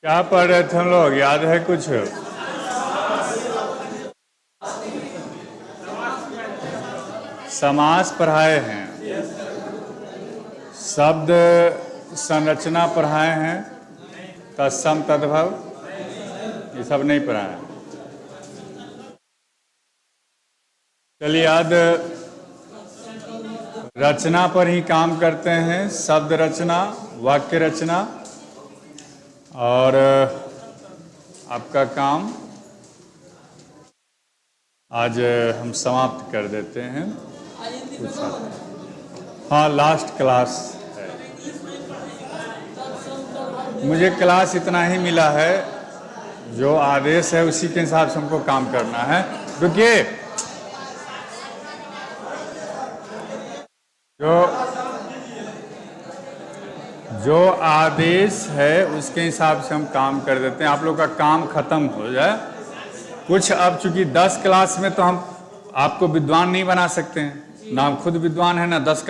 क्या पढ़ रहे थे हम लोग, याद है कुछ? समास पढ़ाए हैं, शब्द संरचना पढ़ाए हैं, तत्सम तद्भव ये सब नहीं पढ़ाए। चलिए आज रचना पर ही काम करते हैं, शब्द रचना, वाक्य रचना, और आपका काम आज हम समाप्त कर देते हैं। हाँ, लास्ट क्लास है। मुझे क्लास इतना ही मिला है, जो आदेश है उसी के हिसाब से हमको काम करना है। रुकिए, जो आदेश है उसके हिसाब से हम काम कर देते हैं। आप लोग का काम खत्म हो जाए कुछ। अब चूंकि 10 क्लास में तो हम आपको विद्वान नहीं बना सकते हैं, ना हम खुद विद्वान हैं, ना 10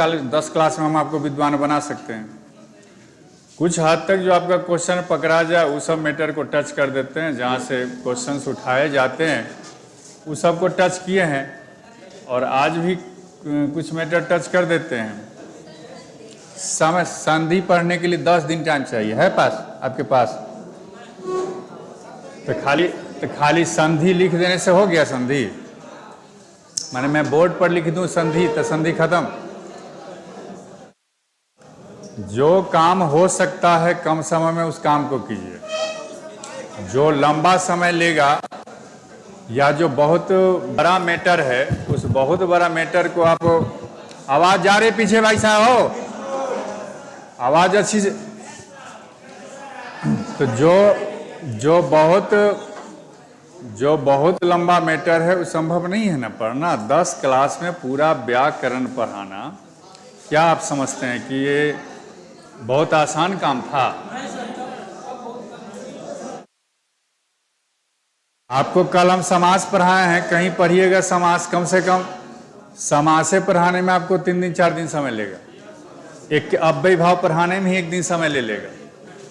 क्लास में हम आपको विद्वान बना सकते हैं। कुछ हद तक जो आपका क्वेश्चन पकड़ा जाए उस सब मैटर को टच कर देते हैं, जहाँ से क्वेश्चंस उठाए जाते हैं उस सब को टच किए हैं, और आज भी कुछ मैटर टच कर देते हैं। समय संधि पढ़ने के लिए 10 दिन टाइम चाहिए है पास आपके पास? तो खाली संधि लिख देने से हो गया संधि? माने मैं बोर्ड पर लिख दूं संधि तो संधि खत्म? जो काम हो सकता है कम समय में उस काम को कीजिए। जो लंबा समय लेगा या जो बहुत बड़ा मैटर है, उस बहुत बड़ा मैटर को आप... आवाज जा रही पीछे भाई साहब? हो आवाज अच्छी से? तो जो बहुत लंबा मैटर है वो संभव नहीं है ना पढ़ना। 10 क्लास में पूरा व्याकरण पढ़ाना, क्या आप समझते हैं कि ये बहुत आसान काम था? आपको कल हम समास पढ़ाए हैं, कहीं पढ़िएगा समास। कम से कम समासे पढ़ाने में आपको 3 दिन 4 दिन समय लेगा, एक अव्यय भाव पढ़ाने में ही 1 दिन समय ले लेगा।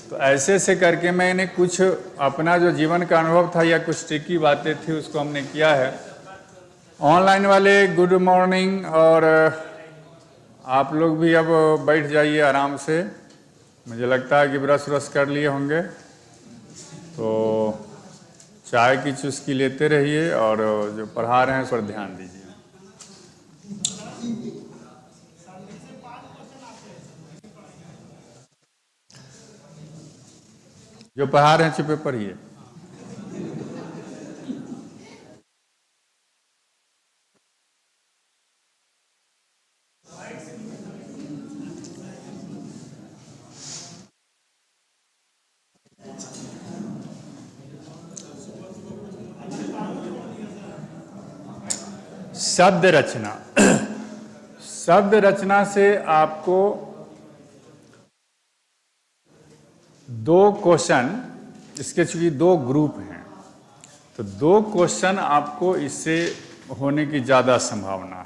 तो ऐसे ऐसे करके मैंने कुछ अपना जो जीवन का अनुभव था या कुछ ट्रिकी बातें थी उसको हमने किया है। ऑनलाइन वाले गुड मॉर्निंग, और आप लोग भी अब बैठ जाइए आराम से। मुझे लगता है कि ब्रश व्रश कर लिए होंगे, तो चाय की चुस्की लेते रहिए और जो पढ़ा रहे हैं उस पर ध्यान दीजिए। जो पढ़ा रहे हैं चुपे पढ़िए। शब्द रचना। शब्द रचना से आपको 2 क्वेश्चन, इसके चूंकि 2 ग्रुप हैं, तो 2 क्वेश्चन आपको इससे होने की ज़्यादा संभावना है।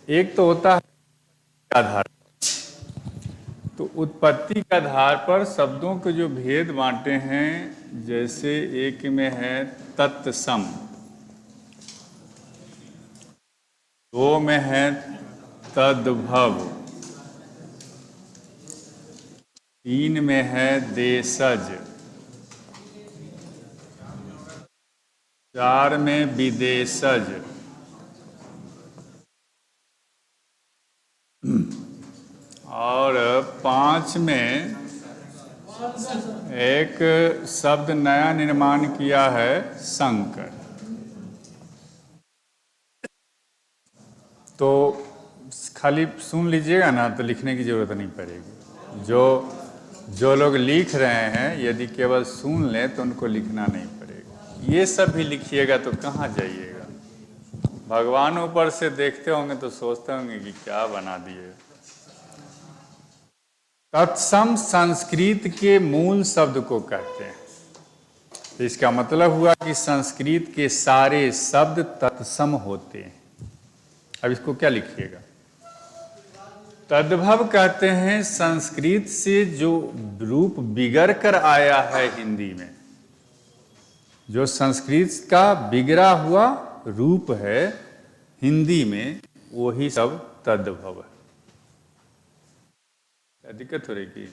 एक तो होता है आधार, तो उत्पत्ति के आधार पर शब्दों के जो भेद बांटे हैं, जैसे एक में है तत्सम, 2 में है तद्भव, 3 में है देशज, 4 में विदेशज, और 5 में एक शब्द नया निर्माण किया है, संकर। तो खाली सुन लीजिएगा ना, तो लिखने की जरूरत नहीं पड़ेगी। जो लोग लिख रहे हैं यदि केवल सुन लें तो उनको लिखना नहीं पड़ेगा। ये सब भी लिखिएगा तो कहाँ जाइएगा? भगवान ऊपर से देखते होंगे तो सोचते होंगे कि क्या बना दिए। तत्सम संस्कृत के मूल शब्द को कहते हैं। तो इसका मतलब हुआ कि संस्कृत के सारे शब्द तत्सम होते हैं। अब इसको क्या लिखिएगा? तद्भव कहते हैं संस्कृत से जो रूप बिगड़ कर आया है हिंदी में, जो संस्कृत का बिगड़ा हुआ रूप है हिंदी में, वही सब तद्भव है। क्या दिक्कत हो रही की?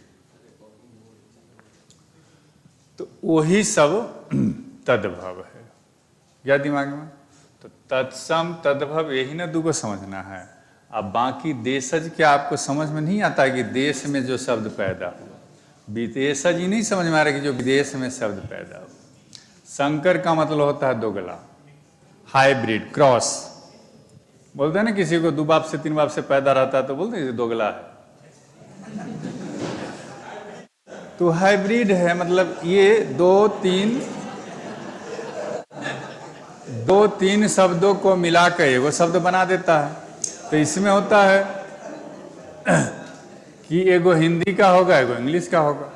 तो वही सब तद्भव है। क्या दिमाग में? तो तत्सम तद्भव यही ना दूगो समझना है। अब बाकी देशज क्या आपको समझ में नहीं आता कि देश में जो शब्द पैदा हुआ, विदेशज ही नहीं समझ में आ रहा कि जो विदेश में शब्द पैदा हुआ। संकर का मतलब होता है दोगला, हाइब्रिड, क्रॉस। बोलते हैं ना किसी को 2 बाप से 3 बाप से पैदा रहता है तो बोलते हैं दोगला है। तो हाइब्रिड है, मतलब ये 2-3 शब्दों को मिलाकर एगो शब्द बना देता है। तो इसमें होता है कि एगो हिंदी का होगा, एगो इंग्लिश का होगा।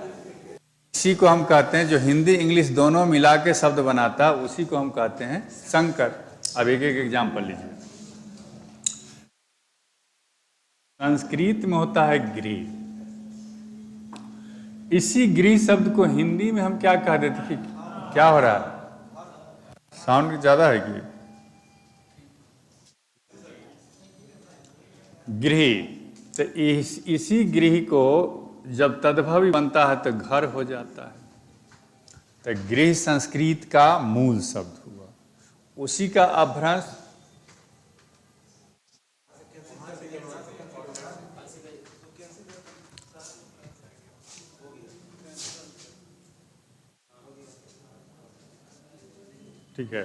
इसी को हम कहते हैं, जो हिंदी इंग्लिश दोनों मिला के शब्द बनाता है उसी को हम कहते हैं संकर। अब एक एक एग्जाम्पल लीजिए। संस्कृत में होता है गृह। इसी गृह शब्द को हिंदी में हम क्या कह देते कि क्या हो रहा है? साउंड ज्यादा है कि? गृह। तो इसी गृह को जब तद्भव बनता है तो घर हो जाता है। तो गृह संस्कृत का मूल शब्द हुआ, उसी का अभ्रंश ठीक है।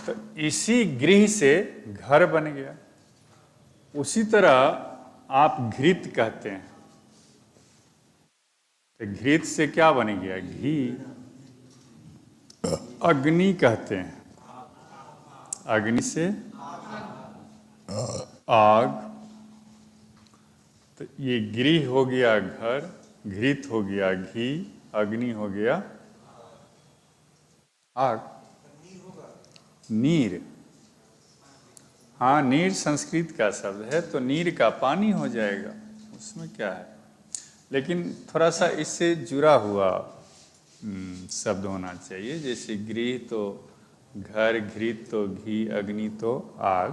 तो इसी गृह से घर बन गया। उसी तरह आप घृत कहते हैं, तो घृत से क्या बन गया? घी। अग्नि कहते हैं, अग्नि से आग। तो ये गृह हो गया घर, घृत हो गया घी, अग्नि हो गया आग। नीर, हाँ नीर संस्कृत का शब्द है, तो नीर का पानी हो जाएगा, उसमें क्या है। लेकिन थोड़ा सा इससे जुड़ा हुआ शब्द होना चाहिए, जैसे गृह तो घर, घृत तो घी, अग्नि तो आग,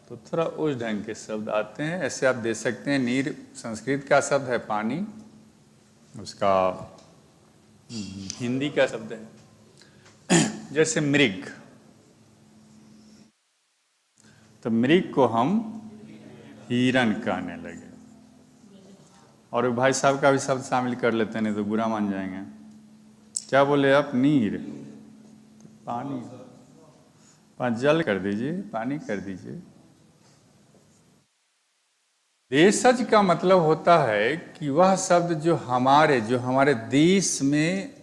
तो थोड़ा उस ढंग के शब्द आते हैं। ऐसे आप दे सकते हैं, नीर संस्कृत का शब्द है पानी, उसका हिंदी का शब्द है। जैसे मृग, तो मृग को हम हिरण कहने लगे। और भाई साहब का भी शब्द शामिल कर लेते हैं, नहीं तो बुरा मान जाएंगे। क्या बोले आप? नीर, पानी, जल कर दीजिए, पानी कर दीजिए। देशज का मतलब होता है कि वह शब्द जो हमारे देश में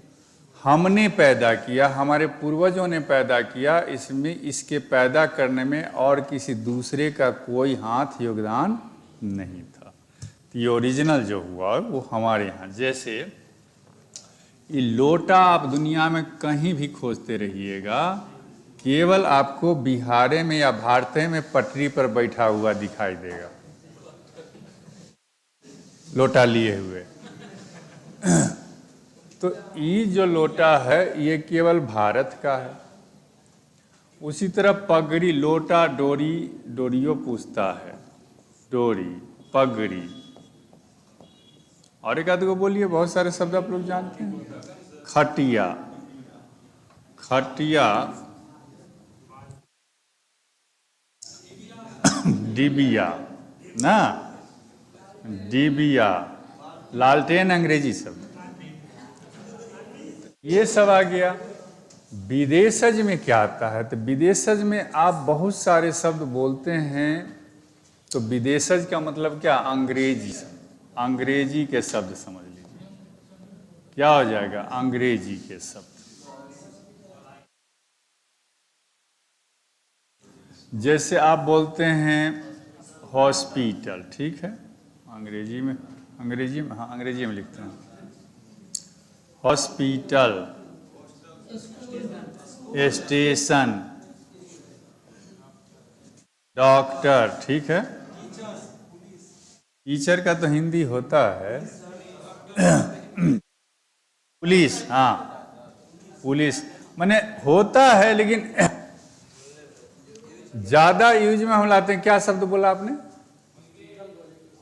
हमने पैदा किया, हमारे पूर्वजों ने पैदा किया, इसमें इसके पैदा करने में और किसी दूसरे का कोई हाथ योगदान नहीं था। तो ये ओरिजिनल जो हुआ वो हमारे यहाँ। जैसे ये लोटा आप दुनिया में कहीं भी खोजते रहिएगा, केवल आपको बिहार में या भारत में पटरी पर बैठा हुआ दिखाई देगा, लोटा लिए हुए। तो ये जो लोटा है ये केवल भारत का है। उसी तरह पगड़ी, लोटा, डोरी, डोरियो पूछता है, डोरी, पगड़ी, और एक आध को बोलिए, बहुत सारे शब्द आप लोग जानते हैं। खटिया, खटिया, डिबिया ना, डिबिया, लालटेन अंग्रेजी शब्द, ये सब आ गया। विदेशज में क्या आता है? तो विदेशज में आप बहुत सारे शब्द बोलते हैं, तो विदेशज का मतलब क्या? अंग्रेजी, अंग्रेजी के शब्द समझ लीजिए, क्या हो जाएगा? अंग्रेजी के शब्द। जैसे आप बोलते हैं हॉस्पिटल, ठीक है, अंग्रेजी में हाँ अंग्रेजी में लिखते हैं हॉस्पिटल, स्टेशन, डॉक्टर, ठीक है, टीचर का तो हिंदी होता है पुलिस, हाँ पुलिस माने होता है, लेकिन ज्यादा यूज में हम लाते हैं। क्या शब्द बोला आपने?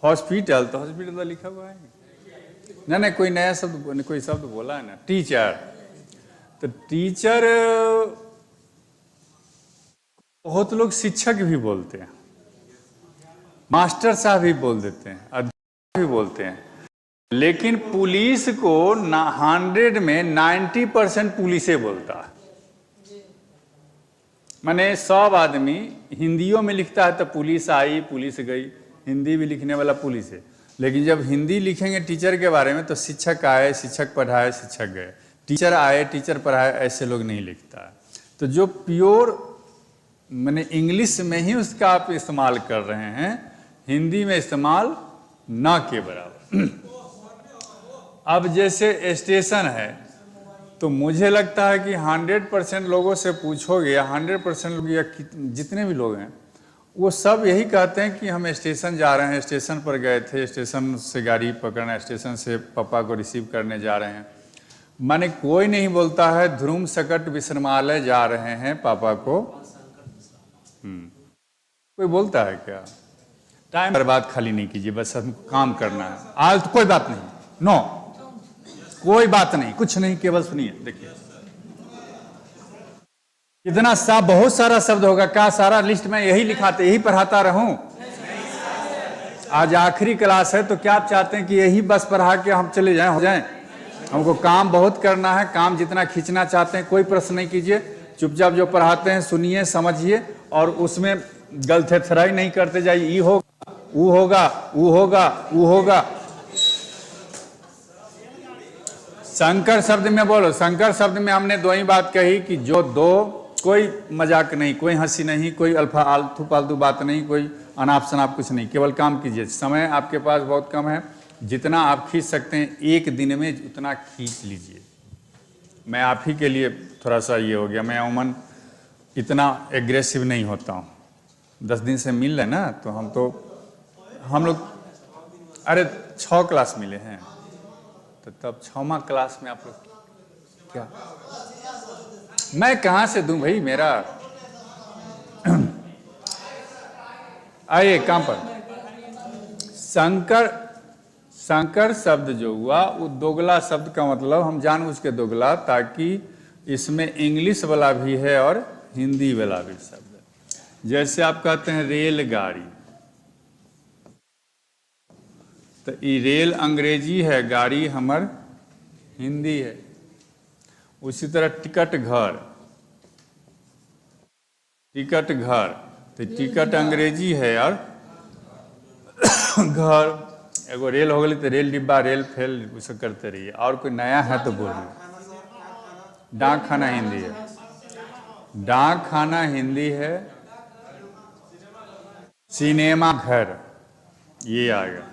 हॉस्पिटल, तो हॉस्पिटल तो लिखा हुआ है ना। नहीं, कोई नया शब्द, कोई शब्द बोला है ना, टीचर। तो टीचर बहुत लोग शिक्षक भी बोलते हैं, मास्टर साहब भी बोल देते हैं, अध्यापक भी बोलते हैं, लेकिन पुलिस को 100 में 90% पुलिसे बोलता है। माने 100 आदमी हिंदियों में लिखता है तो पुलिस आई, पुलिस गई, हिंदी भी लिखने वाला पुलिस है। लेकिन जब हिंदी लिखेंगे टीचर के बारे में तो शिक्षक आए, शिक्षक पढ़ाए, शिक्षक गए, टीचर आए, टीचर पढ़ाए, ऐसे लोग नहीं लिखता है। तो जो प्योर माने इंग्लिश में ही उसका आप इस्तेमाल कर रहे हैं, हिंदी में इस्तेमाल ना के बराबर। अब जैसे स्टेशन है, तो मुझे लगता है कि 100% लोगों से पूछोगे, 100% लोग या जितने भी लोग हैं, वो सब यही कहते हैं कि हम स्टेशन जा रहे हैं, स्टेशन पर गए थे, स्टेशन से गाड़ी पकड़ना, स्टेशन से पापा को रिसीव करने जा रहे हैं। माने कोई नहीं बोलता है ध्रुम सकट विश्रामालय जा रहे हैं पापा को। कोई बोलता है क्या? टाइम बर्बाद खाली नहीं कीजिए, बस हमको काम करना है। आज तो कोई बात नहीं, नो कोई बात नहीं, कुछ नहीं, केवल सुनिए। देखिए कितना सा बहुत सारा शब्द होगा, क्या सारा लिस्ट में यही लिखाते, यही पढ़ाता रहूं? आज आखिरी क्लास है, तो क्या आप चाहते हैं कि यही बस पढ़ा के हम चले जाएं, हो जाएं? हमको काम बहुत करना है, काम जितना खींचना चाहते हैं कोई प्रश्न नहीं कीजिए, चुपचाप जो पढ़ाते हैं सुनिए, समझिए, और उसमें गलथेथराई नहीं करते जाइए। ये होगा, वो होगा, वो होगा, वो होगा। शंकर शब्द में बोलो। शंकर शब्द में हमने दो ही बात कही कि जो दो, कोई मजाक नहीं, कोई हंसी नहीं, कोई आलतू फालतू बात नहीं, कोई अनाप शनाप कुछ नहीं, केवल काम कीजिए। समय आपके पास बहुत कम है, जितना आप खींच सकते हैं एक दिन में उतना खींच लीजिए। मैं आप ही के लिए थोड़ा सा ये हो गया, मैं अमूमन इतना एग्रेसिव नहीं होता हूँ। 10 दिन से मिल रहे ना, तो हम लोग अरे 6 क्लास मिले हैं, तो तब 6वां क्लास में आप लोग क्या, मैं कहाँ से दूं भाई मेरा। आइए काम पर। शंकर शब्द जो हुआ वो दोगला शब्द का मतलब हम जानबूझ के दोगला, ताकि इसमें इंग्लिश वाला भी है और हिंदी वाला भी शब्द है। जैसे आप कहते हैं रेलगाड़ी, तो ये रेल अंग्रेजी है, गाड़ी हमर हिंदी है। उसी तरह टिकट घर, टिकट घर, तो टिकट अंग्रेजी है और घर एगो रेल हो गई, तो रेल डिब्बा, रेल फेल, उसे करते रहिए। और कोई नया है तो बोलिए। डाक खाना हिंदी है, डाक खाना हिंदी है। सिनेमा घर, ये आ गया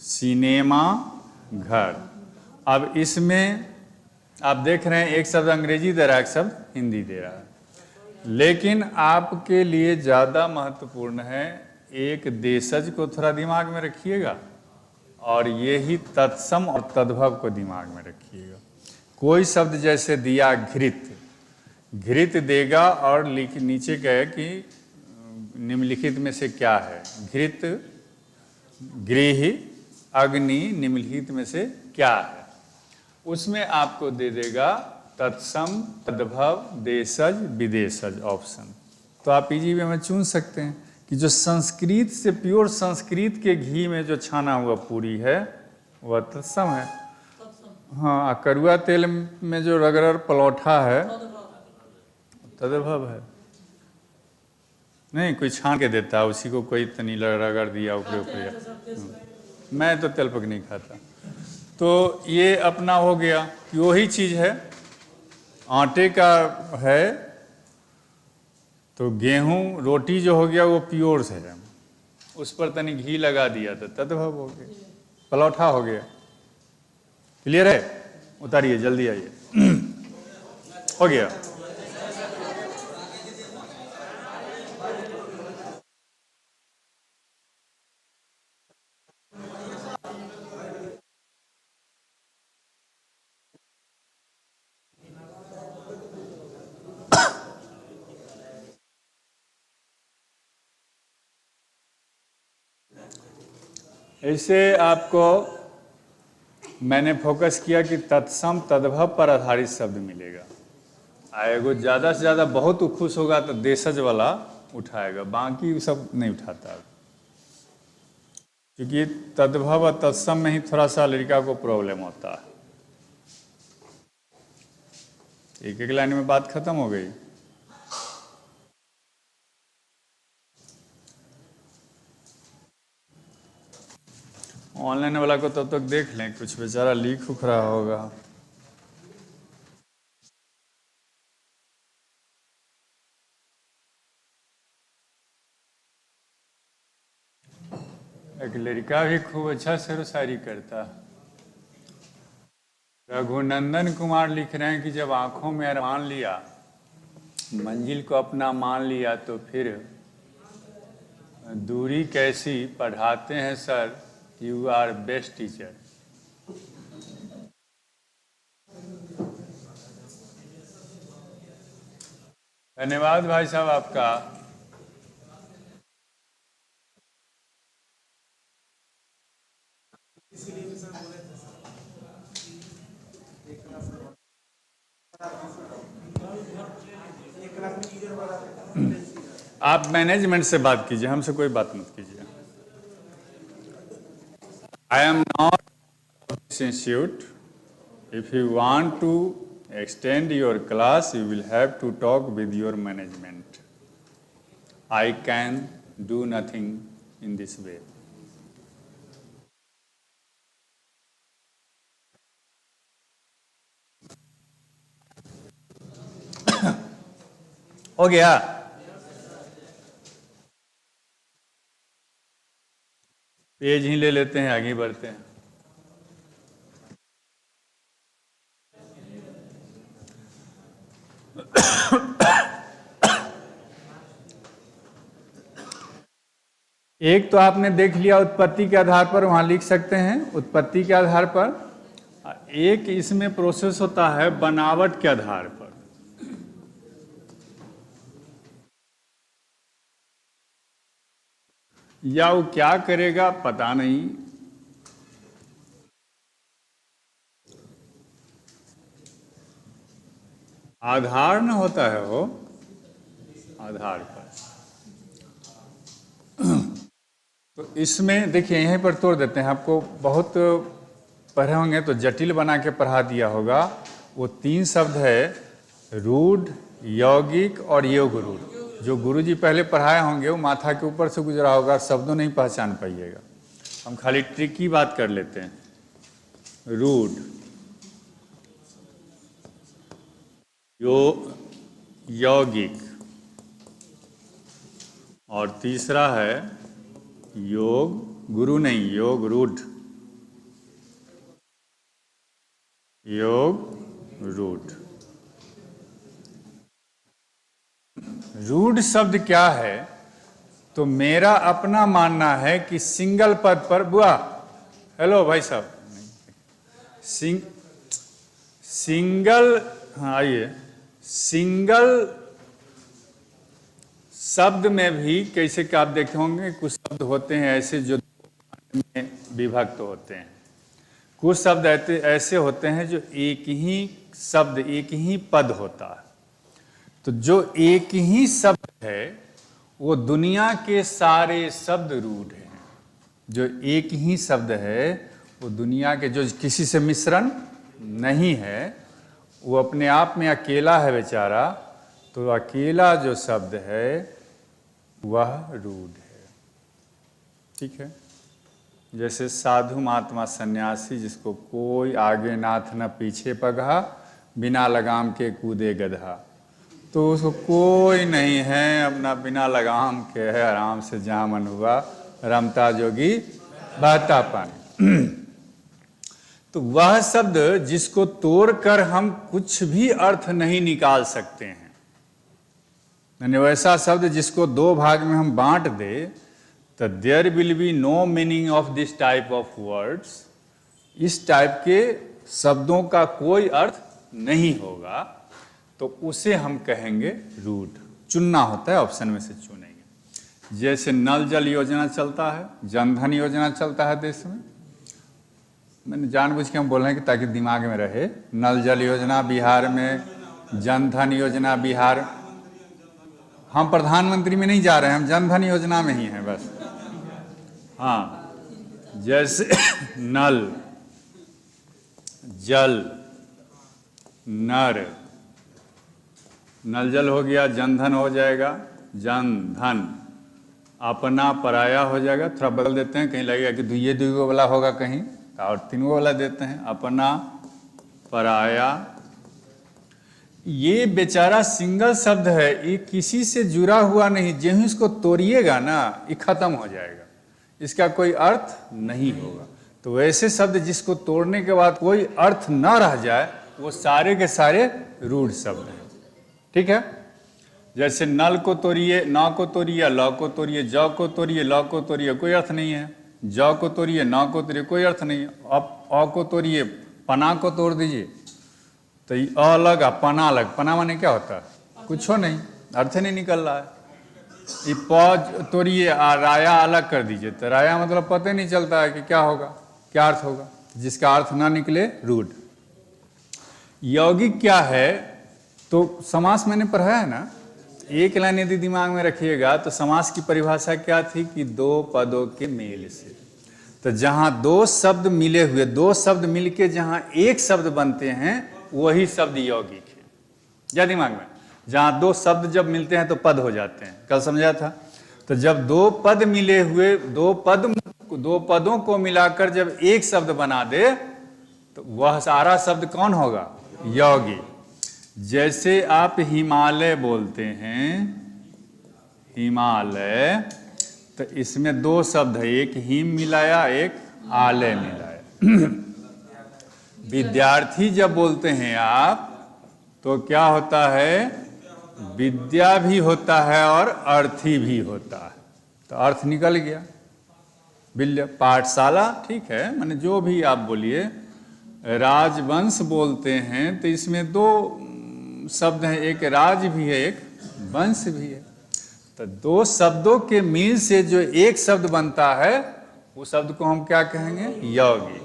सिनेमा घर। अब इसमें आप देख रहे हैं एक शब्द अंग्रेजी दे रहा है, एक शब्द हिंदी दे रहा है, लेकिन आपके लिए ज़्यादा महत्वपूर्ण है एक देशज को थोड़ा दिमाग में रखिएगा, और ये ही तत्सम और तद्भव को दिमाग में रखिएगा। कोई शब्द जैसे दिया घृत, घृत देगा और नीचे कहे कि निम्नलिखित में से क्या है, घृत, गृह, अग्नि, निम्नलिखित में से क्या है, उसमें आपको दे देगा तत्सम, तद्भव, देशज, विदेशज ऑप्शन। तो आप इजी वे में चुन सकते हैं कि जो संस्कृत से, प्योर संस्कृत के घी में जो छाना हुआ पूरी है वह तत्सम है। हाँ, कड़ुआ तेल में जो रगड़ पलौठा है तद्भव है। नहीं, कोई छान के देता है, उसी को कोई तनी रगड़ दिया ऊपर ऊपर। मैं तो तेल पक नहीं खाता। तो ये अपना हो गया कि वही चीज़ है, आटे का है, तो गेहूं रोटी जो हो गया वो प्योर से है, उस पर तनी घी लगा दिया तो तद्भव हो गया, पलौठा हो गया। क्लियर है? उतारिए, जल्दी आइए। हो गया। ऐसे आपको मैंने फोकस किया कि तत्सम तद्भव पर आधारित शब्द मिलेगा। आएगो ज़्यादा से ज़्यादा बहुत खुश होगा तो देशज वाला उठाएगा, बाकी सब नहीं उठाता, क्योंकि तद्भव और तत्सम में ही थोड़ा सा लड़का को प्रॉब्लम होता है। एक एक लाइन में बात खत्म हो गई। ऑनलाइन वाला को तब तक देख लें, कुछ बेचारा लीक उख रहा होगा। एक लड़का भी खूब अच्छा शेर शायरी करता। रघुनंदन कुमार लिख रहे हैं कि जब आंखों में अरमान लिया, मंजिल को अपना मान लिया, तो फिर दूरी कैसी, पढ़ाते हैं sir, you are best teacher. धन्यवाद भाई साहब आपका। आप मैनेजमेंट से बात कीजिए, हमसे कोई बात मत कीजिए। I am not this institute. If you want to extend your class, you will have to talk with your management. I can do nothing in this way. हो गया? पेज ही ले लेते हैं, आगे बढ़ते हैं। एक तो आपने देख लिया उत्पत्ति के आधार पर, वहां लिख सकते हैं उत्पत्ति के आधार पर। एक इसमें प्रोसेस होता है बनावट के आधार पर। या वो क्या करेगा पता नहीं। आधार न होता है वो, आधार पर। तो इसमें देखिए यहीं पर तोड़ देते हैं। आपको बहुत पढ़े होंगे तो जटिल बना के पढ़ा दिया होगा। वो 3 शब्द है, रूढ़, यौगिक और योग रूढ़। जो गुरुजी पहले पढ़ाए होंगे वो माथा के ऊपर से गुजरा होगा, शब्दों नहीं पहचान पाइएगा। हम खाली ट्रिक की बात कर लेते हैं। रूढ़, यौगिक, और तीसरा है योग, गुरु नहीं, योग रूढ़, योग रूढ़। रूढ़ शब्द क्या है? तो मेरा अपना मानना है कि सिंगल पद पर, बुआ हेलो भाई साहब, सिंगल, हाँ आइए, सिंगल शब्द में भी कैसे कि आप देखे होंगे कुछ शब्द होते हैं ऐसे जो में विभक्त होते हैं, कुछ शब्द ऐसे होते हैं जो एक ही शब्द, एक ही पद होता है। तो जो एक ही शब्द है वो दुनिया के सारे शब्द रूढ़ हैं। जो एक ही शब्द है वो दुनिया के, जो किसी से मिश्रण नहीं है, वो अपने आप में अकेला है बेचारा। तो अकेला जो शब्द है वह रूढ़ है। ठीक है? जैसे साधु महात्मा सन्यासी, जिसको कोई आगे नाथ न पीछे पगहा, बिना लगाम के कूदे गधा। तो उसको कोई नहीं है, अपना बिना लगाम के है, आराम से जहाँ मन हुआ रमता जोगी बहता पानी। तो वह शब्द जिसको तोड़कर हम कुछ भी अर्थ नहीं निकाल सकते हैं, यानी वैसा शब्द जिसको 2 भाग में हम बांट दे, तो there will be no meaning of this type of words. इस टाइप के शब्दों का कोई अर्थ नहीं होगा, तो उसे हम कहेंगे रूढ़। चुनना होता है, ऑप्शन में से चुनेंगे। जैसे नल जल योजना चलता है, जनधन योजना चलता है देश में। मैंने जानबूझ के हम बोल रहे हैं कि ताकि दिमाग में रहे। नल जल योजना बिहार में, जनधन योजना बिहार। हम प्रधानमंत्री में नहीं जा रहे हैं, हम जनधन योजना में ही हैं बस। हाँ, जैसे नल जल नर, नल जल हो गया, जनधन हो जाएगा, जनधन अपना पराया हो जाएगा। थोड़ा बदल देते हैं, कहीं लगेगा कि दुइये दुइगो वाला होगा कहीं, और तीनों वाला देते हैं। अपना पराया, ये बेचारा सिंगल शब्द है, ये किसी से जुड़ा हुआ नहीं। जो ही इसको तोड़िएगा ना, ये खत्म हो जाएगा, इसका कोई अर्थ नहीं होगा। तो वैसे शब्द जिसको तोड़ने के बाद कोई अर्थ न रह जाए, वो सारे के सारे रूढ़ शब्द हैं। ठीक है, जैसे नल को तोड़िए, न को तोड़िए, ल को तोड़िए, ज को तोड़िए, ल को तोड़िए, कोई अर्थ नहीं है। ज को तोड़िए, न को तोड़िए, कोई अर्थ नहीं है। अ को तोड़िए, पना को तोड़ दीजिए, तो ये अ अलग आ पना अलग। पना माने क्या होता है? कुछ हो नहीं, अर्थ नहीं निकल रहा है। ये प तोड़िए, राया अलग कर दीजिए, तो राया मतलब पता नहीं चलता है कि क्या होगा, क्या अर्थ होगा। जिसका अर्थ ना निकले रूढ़। यौगिक क्या है? तो समास मैंने पढ़ाया है ना। एक लाइन यदि दिमाग में रखिएगा तो समास की परिभाषा क्या थी कि दो पदों के मेल से। तो जहां दो शब्द मिले हुए, दो शब्द मिलके जहां एक शब्द बनते हैं, वही शब्द यौगिक है। या दिमाग में, जहां दो शब्द जब मिलते हैं तो पद हो जाते हैं, कल समझा था। तो जब दो पद मिले हुए, दो पदों को मिलाकर जब एक शब्द बना दे, तो वह सारा शब्द कौन होगा? यौगिक। जैसे आप हिमालय बोलते हैं, हिमालय, तो इसमें दो शब्द है, एक हिम मिलाया, एक आलय मिलाया। विद्यार्थी जब बोलते हैं आप, तो क्या होता है? विद्या भी होता है और अर्थी भी होता है। तो अर्थ निकल गया। विद्या, पाठशाला, ठीक है, माने जो भी आप बोलिए। राजवंश बोलते हैं तो इसमें दो शब्द हैं, एक राज भी है, एक वंश भी है। तो दो शब्दों के मिल से जो एक शब्द बनता है, वो शब्द को हम क्या कहेंगे? यौगिक।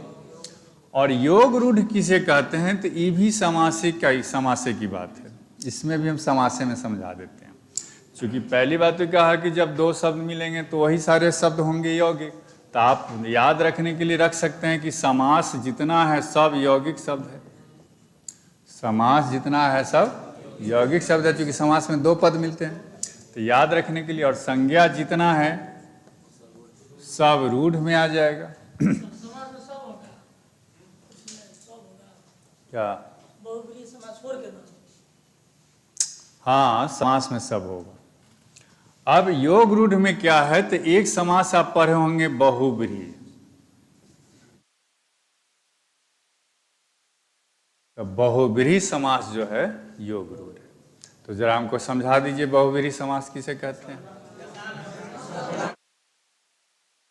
और योग रूढ़ किसे कहते हैं? तो ये भी समासे की बात है। इसमें भी हम समासे में समझा देते हैं। क्योंकि पहली बात तो कहा कि जब दो शब्द मिलेंगे तो वही सारे शब्द होंगे यौगिक। तो आप याद रखने के लिए रख सकते हैं कि समास जितना है सब यौगिक शब्द है। समास जितना है सब यौगिक शब्द है, क्योंकि समास में दो पद मिलते हैं। तो याद रखने के लिए, और संज्ञा जितना है सब रूढ़ में आ जाएगा। क्या? हाँ, समास में सब होगा। अब योग रूढ़ में क्या है? तो एक समास आप पढ़े होंगे, बहुब्रीहि। तो बहुब्रीहि समास जो है योग रूढ़ है। तो जरा हमको समझा दीजिए, बहुब्रीहि समास किसे कहते हैं?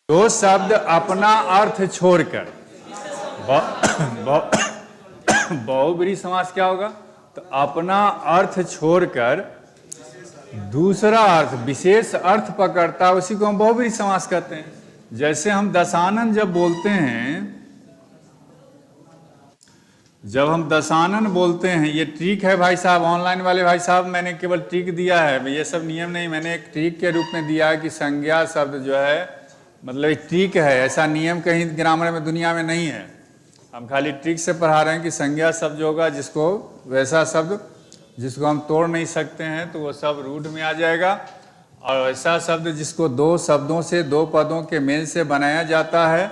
दो शब्द अपना अर्थ छोड़कर, बहुब्रीहि समास क्या होगा? तो अपना अर्थ छोड़कर दूसरा अर्थ, विशेष अर्थ पकड़ता है, उसी को हम बहुब्रीहि समास कहते हैं। जैसे हम दशानन जब बोलते हैं, जब हम दशानन बोलते हैं, ये ट्रिक है भाई साहब, ऑनलाइन वाले भाई साहब, मैंने केवल ट्रिक दिया है, ये सब नियम नहीं, मैंने एक ट्रिक के रूप में दिया है कि संज्ञा शब्द जो है, मतलब एक ट्रिक है, ऐसा नियम कहीं ग्रामर में दुनिया में नहीं है। हम खाली ट्रिक से पढ़ा रहे हैं कि संज्ञा शब्द होगा, जिसको वैसा शब्द जिसको हम तोड़ नहीं सकते हैं, तो वो सब रूढ़ में आ जाएगा। और ऐसा शब्द जिसको दो शब्दों से, दो पदों के मेल से बनाया जाता है,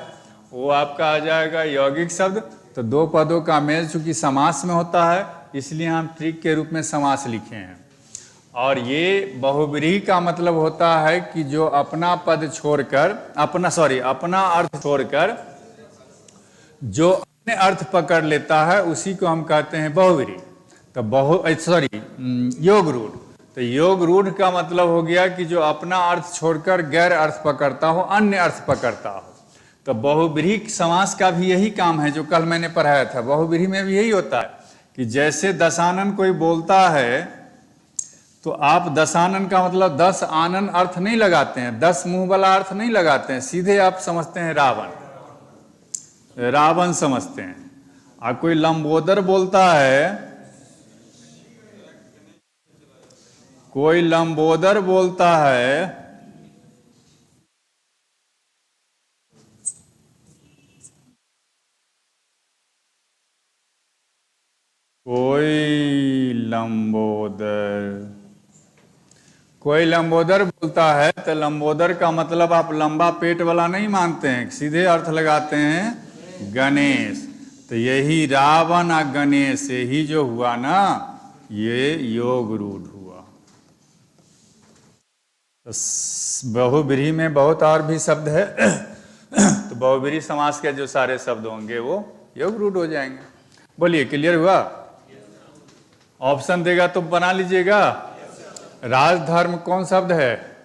वो आपका आ जाएगा यौगिक शब्द। तो दो पदों का मेल चूंकि समास में होता है, इसलिए हम ट्रिक के रूप में समास लिखे हैं। और ये बहुब्रीहि का मतलब होता है कि जो अपना पद छोड़कर, अपना अर्थ छोड़कर जो अपने अर्थ पकड़ लेता है, उसी को हम कहते हैं बहुब्रीहि। तो योग रूढ़। तो योग रूढ़ का मतलब हो गया कि जो अपना अर्थ छोड़कर गैर अर्थ पकड़ता हो, अन्य अर्थ पकड़ता हो। तो बहुब्रीहि समास का भी यही काम है जो कल मैंने पढ़ाया था। बहुब्रीहि में भी यही होता है कि जैसे दशानन कोई बोलता है, तो आप दशानन का मतलब 10 आनन अर्थ नहीं लगाते हैं, 10 मुंह वाला अर्थ नहीं लगाते हैं, सीधे आप समझते हैं रावण, रावण समझते हैं। और कोई लंबोदर बोलता है, कोई लंबोदर बोलता है कोई लंबोदर बोलता है तो लंबोदर का मतलब आप लंबा पेट वाला नहीं मानते हैं, सीधे अर्थ लगाते हैं गणेश। तो यही रावण और गणेश यही जो हुआ ना, ये योग रूढ़ हुआ। तो बहुब्रीहि में बहुत और भी शब्द है तो बहुब्रीहि समास के जो सारे शब्द होंगे वो योग रूढ़ हो जाएंगे। बोलिए, क्लियर हुआ? ऑप्शन देगा तो बना लीजिएगा। राजधर्म कौन शब्द है?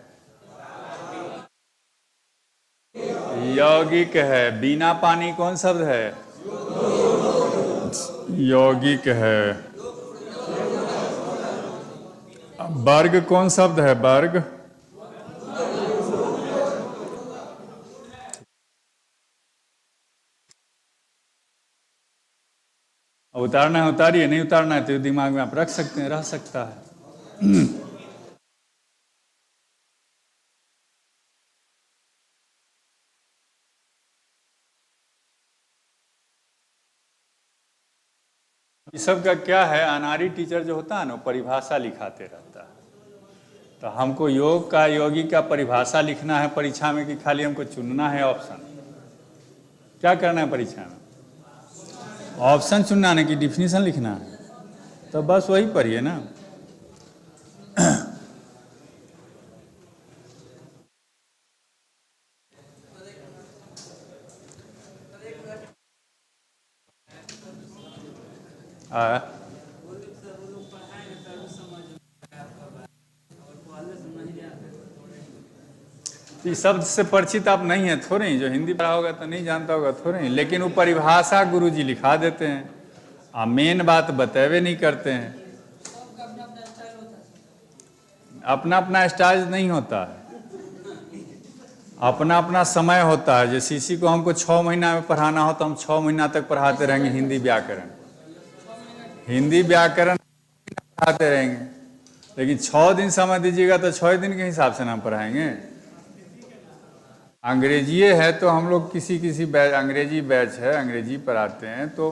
यौगिक है। बीना पानी कौन शब्द है? यौगिक है। वर्ग कौन शब्द है? वर्ग। उतारना है उतारिए, नहीं उतारना है तो दिमाग में आप रख सकते हैं, रह सकता है। इस सब का क्या है, अनारी टीचर जो होता है ना, परिभाषा लिखाते रहता है। तो हमको योग का, योगी का परिभाषा लिखना है परीक्षा में कि खाली हमको चुनना है ऑप्शन? क्या करना है परीक्षा में? ऑप्शन चुनना है कि डिफिनीशन लिखना है? तो बस वही पढ़िए ना। इस शब्द से परिचित आप नहीं है थोड़े ही, जो हिंदी पढ़ा होगा तो नहीं जानता होगा थोड़े ही, लेकिन वो परिभाषा गुरुजी लिखा देते हैं और मेन बात बतेवे नहीं करते हैं। अपना अपना स्टाइल नहीं होता है, अपना अपना समय होता है। जैसे इसी को हमको 6 महीना में पढ़ाना हो तो हम 6 महीना तक पढ़ाते रहेंगे हिंदी व्याकरण, हिंदी व्याकरण पढ़ाते रहेंगे। लेकिन 6 दिन समय दीजिएगा तो 6 दिन के हिसाब से ना पढ़ाएंगे। अंग्रेजी है तो हम लोग किसी बैच, अंग्रेजी बैच है, अंग्रेजी पढ़ाते हैं तो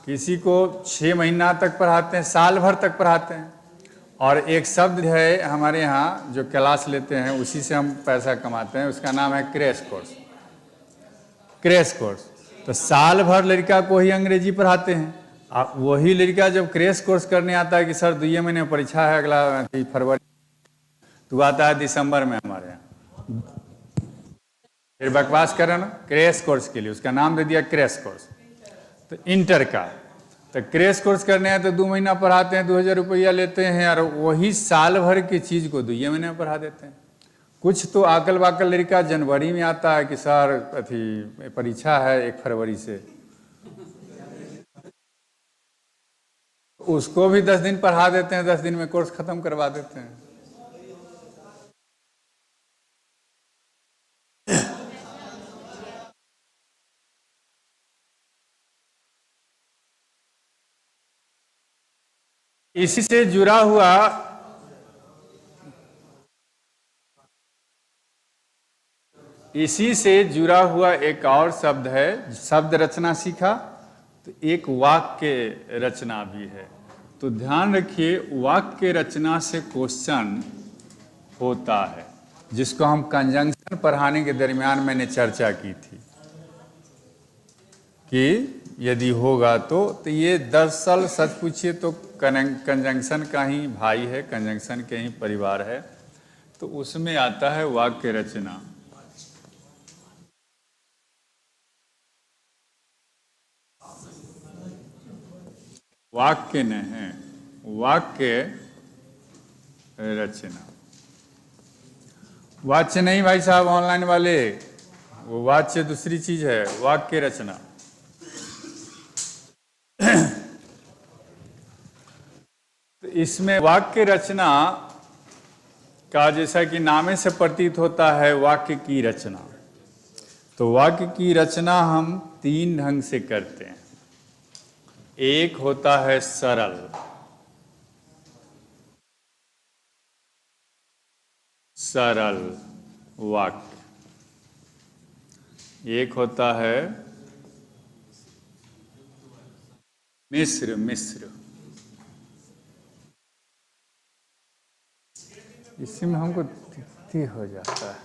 किसी को 6 महीना तक पढ़ाते हैं, साल भर तक पढ़ाते हैं। और एक शब्द है हमारे यहाँ जो क्लास लेते हैं, उसी से हम पैसा कमाते हैं, उसका नाम है क्रैश कोर्स। क्रैश कोर्स तो साल भर लड़का को ही अंग्रेजी पढ़ाते हैं। वही लड़का जब क्रैश कोर्स करने आता है कि सर 2 महीने परीक्षा है अगला फरवरी, तो आता है दिसंबर में हमारे यहाँ, फिर बकवास करें ना क्रैश कोर्स के लिए, उसका नाम दे दिया क्रैश कोर्स। तो इंटर का तो क्रैश कोर्स करने हैं तो 2 महीना पढ़ाते हैं, 2000 रुपया लेते हैं, और वही साल भर की चीज़ को 2 महीने में पढ़ा देते हैं। कुछ तो आकल वाकल लड़का जनवरी में आता है कि सर अथी परीक्षा है 1 फरवरी से, उसको भी 10 दिन पढ़ा देते हैं, 10 दिन में कोर्स खत्म करवा देते हैं। इसी से जुड़ा हुआ एक और शब्द है, शब्द रचना सीखा तो एक वाक्य रचना भी है। तो ध्यान रखिए, वाक्य रचना से क्वेश्चन होता है, जिसको हम कंजंक्शन पढ़ाने के दरमियान मैंने चर्चा की थी कि यदि होगा तो ये दरअसल सच पूछिए तो कंजंक्शन का ही भाई है, कंजंक्शन के ही परिवार है। तो उसमें आता है वाक्य रचना। वाक्य नहीं है, वाक्य रचना। वाच्य नहीं भाई साहब ऑनलाइन वाले, वो वाच्य दूसरी चीज है, वाक्य रचना। तो इसमें वाक्य रचना का जैसा कि नामे से प्रतीत होता है वाक्य की रचना। तो वाक्य की रचना हम तीन ढंग से करते हैं। एक होता है सरल, सरल वाक्य। एक होता है मिश्र, मिश्र। इसी में हमको दिक्कत हो जाता है।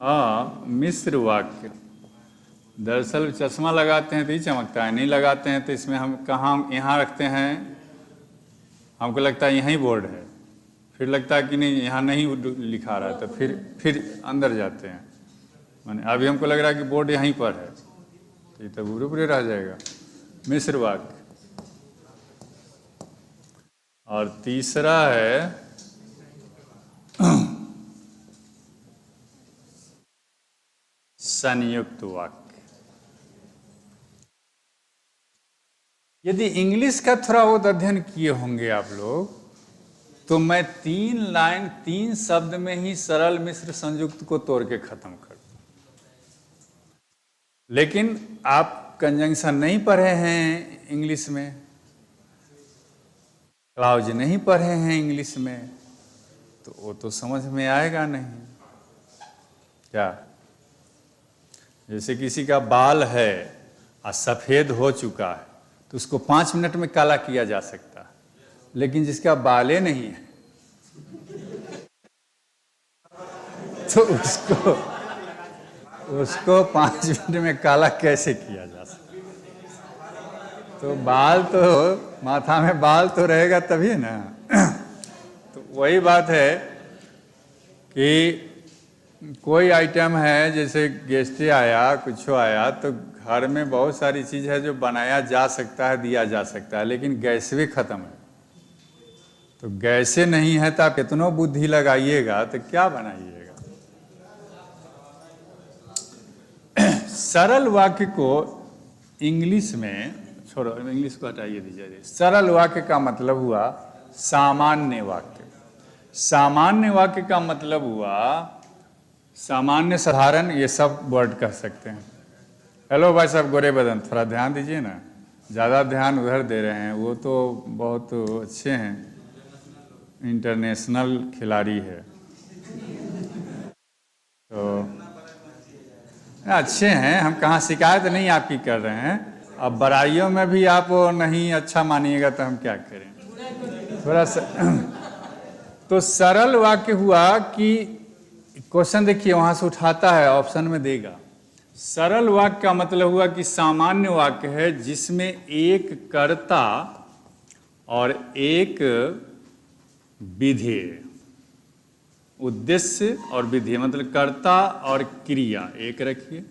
हाँ, मिश्र वाक्य। दरअसल चश्मा लगाते हैं तो ही चमकता है, नहीं लगाते हैं तो इसमें हम कहाँ यहाँ रखते हैं, हमको लगता है यहीं बोर्ड है, फिर लगता है कि नहीं यहाँ नहीं लिखा रहा है, तो फिर अंदर जाते हैं। माने अभी हमको लग रहा है कि बोर्ड यहीं पर है, तो ये तो पूरे पूरे रह जाएगा। मिश्र वाक्य। और तीसरा है संयुक्त वाक्य। यदि इंग्लिश का थोड़ा बहुत अध्ययन किए होंगे आप लोग, तो मैं 3 लाइन 3 शब्द में ही सरल मिश्र संयुक्त को तोड़ के खत्म कर दूं। लेकिन आप कंजंक्शन नहीं पढ़े हैं इंग्लिश में, क्लाउज नहीं पढ़े हैं इंग्लिश में, तो वो तो समझ में आएगा नहीं। क्या? जैसे किसी का बाल है और सफ़ेद हो चुका है, तो उसको 5 मिनट में काला किया जा सकता है, लेकिन जिसका बाले नहीं है तो उसको 5 मिनट में काला कैसे किया जा सकता? तो बाल तो, माथा में बाल तो रहेगा तभी ना। तो वही बात है कि कोई आइटम है, जैसे गेस्ट आया, कुछ आया, तो घर में बहुत सारी चीज़ है जो बनाया जा सकता है, दिया जा सकता है, लेकिन गैस भी खत्म है। तो गैसे नहीं है तो आप कितनों बुद्धि लगाइएगा तो क्या बनाइएगा। सरल वाक्य को इंग्लिश में, छोड़ो इंग्लिश को हटाइए दीजिए, सरल वाक्य का मतलब हुआ सामान्य वाक्य। सामान्य वाक्य का मतलब हुआ सामान्य, साधारण, ये सब वर्ड कह सकते हैं। हेलो भाई साहब गोरे बदन, थोड़ा ध्यान दीजिए ना, ज़्यादा ध्यान उधर दे रहे हैं। वो तो बहुत अच्छे हैं, इंटरनेशनल खिलाड़ी है, तो अच्छे हैं। हम कहाँ शिकायत नहीं आपकी कर रहे हैं, अब बड़ाइयों में भी आप नहीं अच्छा मानिएगा तो हम क्या करें, थोड़ा सा। तो सरल वाक्य हुआ कि क्वेश्चन देखिए वहाँ से उठाता है, ऑप्शन में देगा। सरल वाक्य का मतलब हुआ कि सामान्य वाक्य है जिसमें एक कर्ता और एक विधेय, उद्देश्य और विधेय, मतलब कर्ता और क्रिया एक रखिए,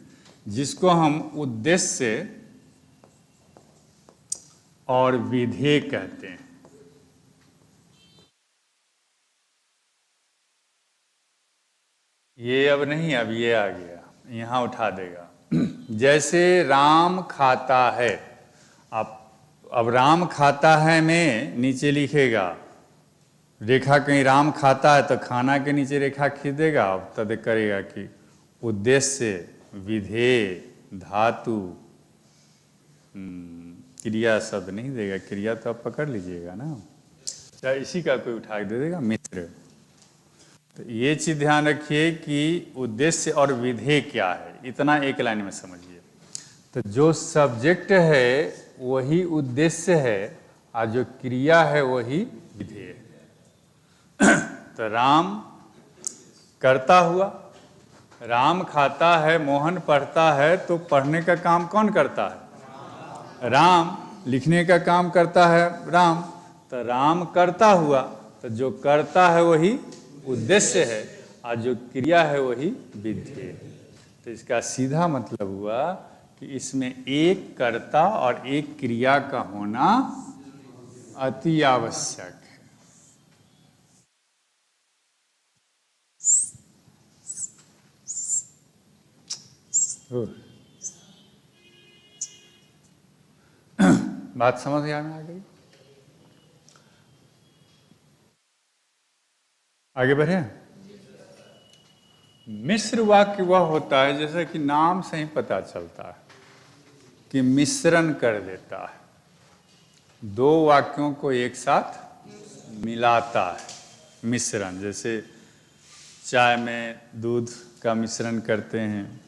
जिसको हम उद्देश्य और विधेय कहते हैं। ये अब नहीं, अब ये आ गया, यहाँ उठा देगा। जैसे राम खाता है, अब राम खाता है में नीचे लिखेगा रेखा, कहीं राम खाता है तो खाना के नीचे रेखा खींच देगा, अब तद करेगा कि उद्देश्य, विधेय, धातु, क्रिया शब्द नहीं देगा, क्रिया तो आप पकड़ लीजिएगा ना, चाहे इसी का कोई उठा के दे देगा मित्र। तो ये चीज़ ध्यान रखिए कि उद्देश्य और विधेय क्या है, इतना एक लाइन में समझिए। तो जो सब्जेक्ट है वही उद्देश्य है और जो क्रिया है वही विधेय है। तो राम करता हुआ, राम खाता है, मोहन पढ़ता है, तो पढ़ने का काम कौन करता है? राम। लिखने का काम करता है राम, तो राम करता हुआ, तो जो करता है वही उद्देश्य है और जो क्रिया है वही विधेय है। तो इसका सीधा मतलब हुआ कि इसमें एक कर्ता और एक क्रिया का होना अति आवश्यक है। बात समझ में आ गई? आगे बढ़े। मिश्र वाक्य वह होता है, जैसा कि नाम से ही पता चलता है कि मिश्रण कर देता है, दो वाक्यों को एक साथ मिलाता है। मिश्रण, जैसे चाय में दूध का मिश्रण करते हैं,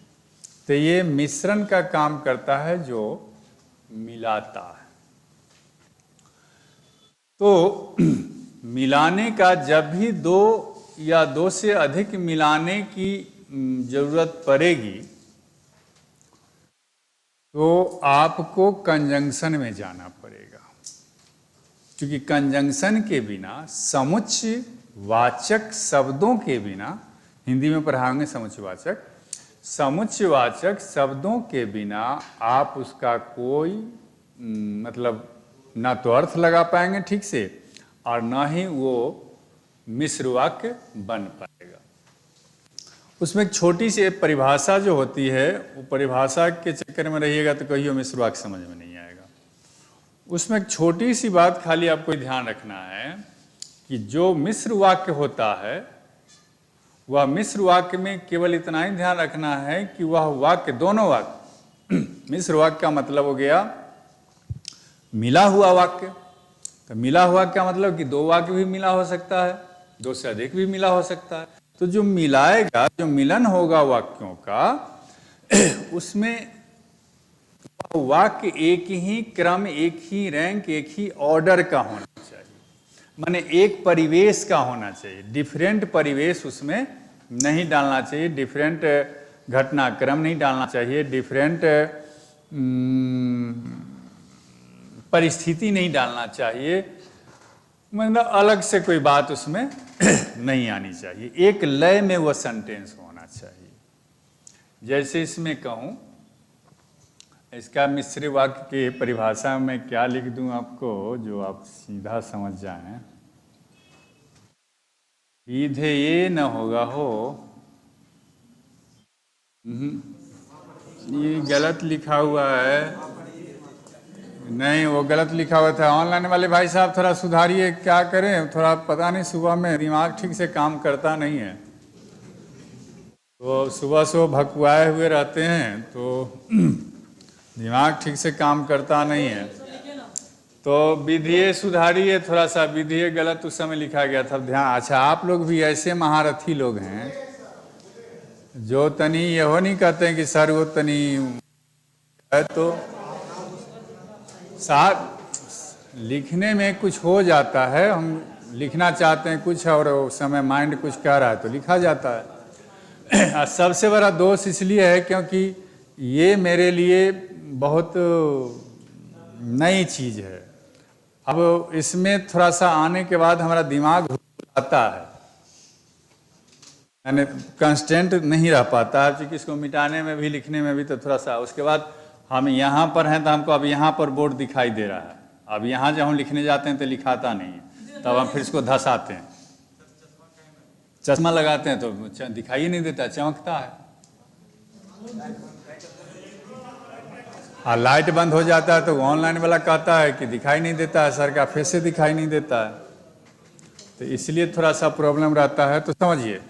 तो ये मिश्रण का काम करता है, जो मिलाता है। तो मिलाने का जब भी दो या दो से अधिक मिलाने की जरूरत पड़ेगी, तो आपको कंजंक्शन में जाना पड़ेगा, क्योंकि कंजंक्शन के बिना, समुच्चय वाचक शब्दों के बिना, हिंदी में पढ़ाएंगे समुच्चयवाचक, समुच्चयवाचक शब्दों के बिना आप उसका कोई मतलब ना तो अर्थ लगा पाएंगे ठीक से, और ना ही वो मिश्र वाक्य बन पाएगा। उसमें एक छोटी सी परिभाषा जो होती है, वो परिभाषा के चक्कर में रहिएगा तो कहियो मिश्र वाक्य समझ में नहीं आएगा। उसमें एक छोटी सी बात खाली आपको ध्यान रखना है कि जो मिश्र वाक्य होता है, वह मिश्र वाक्य में केवल इतना ही ध्यान रखना है कि वह वाक्य, दोनों वाक्य मिश्र वाक्य का मतलब हो गया मिला हुआ वाक्य। तो मिला हुआ क्या मतलब कि दो वाक्य भी मिला हो सकता है, दो से अधिक भी मिला हो सकता है। तो जो मिलाएगा, जो मिलन होगा वाक्यों का, उसमें वाक्य एक ही क्रम, एक ही रैंक, एक ही ऑर्डर का होना चाहिए, माने एक परिवेश का होना चाहिए। डिफरेंट परिवेश उसमें नहीं डालना चाहिए, डिफरेंट घटनाक्रम नहीं डालना चाहिए, डिफरेंट परिस्थिति नहीं डालना चाहिए, मतलब अलग से कोई बात उसमें नहीं आनी चाहिए। एक लय में वह सेंटेंस होना चाहिए। जैसे इसमें कहूँ, इसका मिश्र वाक्य की परिभाषा में क्या लिख दूं आपको, जो आप सीधा समझ जाएं। सीधे ये न होगा हो, ये गलत लिखा हुआ है, नहीं वो गलत लिखा हुआ था। ऑनलाइन वाले भाई साहब थोड़ा सुधारिए, क्या करें, थोड़ा पता नहीं, सुबह में दिमाग ठीक से काम करता नहीं है, तो सुबह सुबह भकुआए हुए रहते हैं, तो दिमाग ठीक से काम करता नहीं है। तो विधिये सुधारिए थोड़ा सा, विधिये गलत उस समय लिखा गया था, ध्यान। अच्छा, आप लोग भी ऐसे महारथी लोग हैं जो तनी यहो नहीं कहते हैं कि सर वो तनी है, तो साथ लिखने में कुछ हो जाता है, हम लिखना चाहते हैं कुछ और उस समय माइंड कुछ कह रहा है तो लिखा जाता है। सबसे बड़ा दोष इसलिए है क्योंकि ये मेरे लिए बहुत नई चीज़ है। अब इसमें थोड़ा सा आने के बाद हमारा दिमाग आता है, यानी कंस्टेंट नहीं रह पाता है, क्योंकि इसको मिटाने में भी, लिखने में भी तो थोड़ा सा। उसके बाद हम यहाँ पर हैं तो हमको अब यहाँ पर बोर्ड दिखाई दे रहा है, अब यहाँ जब हम लिखने जाते हैं तो लिखाता नहीं है, तब हम फिर इसको धसाते हैं, चश्मा लगाते हैं तो दिखाई नहीं देता, चमकता है। लाइट बंद हो जाता है तो ऑनलाइन वाला कहता है कि दिखाई नहीं देता है, सर का फेस से दिखाई नहीं देता है, तो इसलिए थोड़ा सा प्रॉब्लम रहता है। तो समझिए,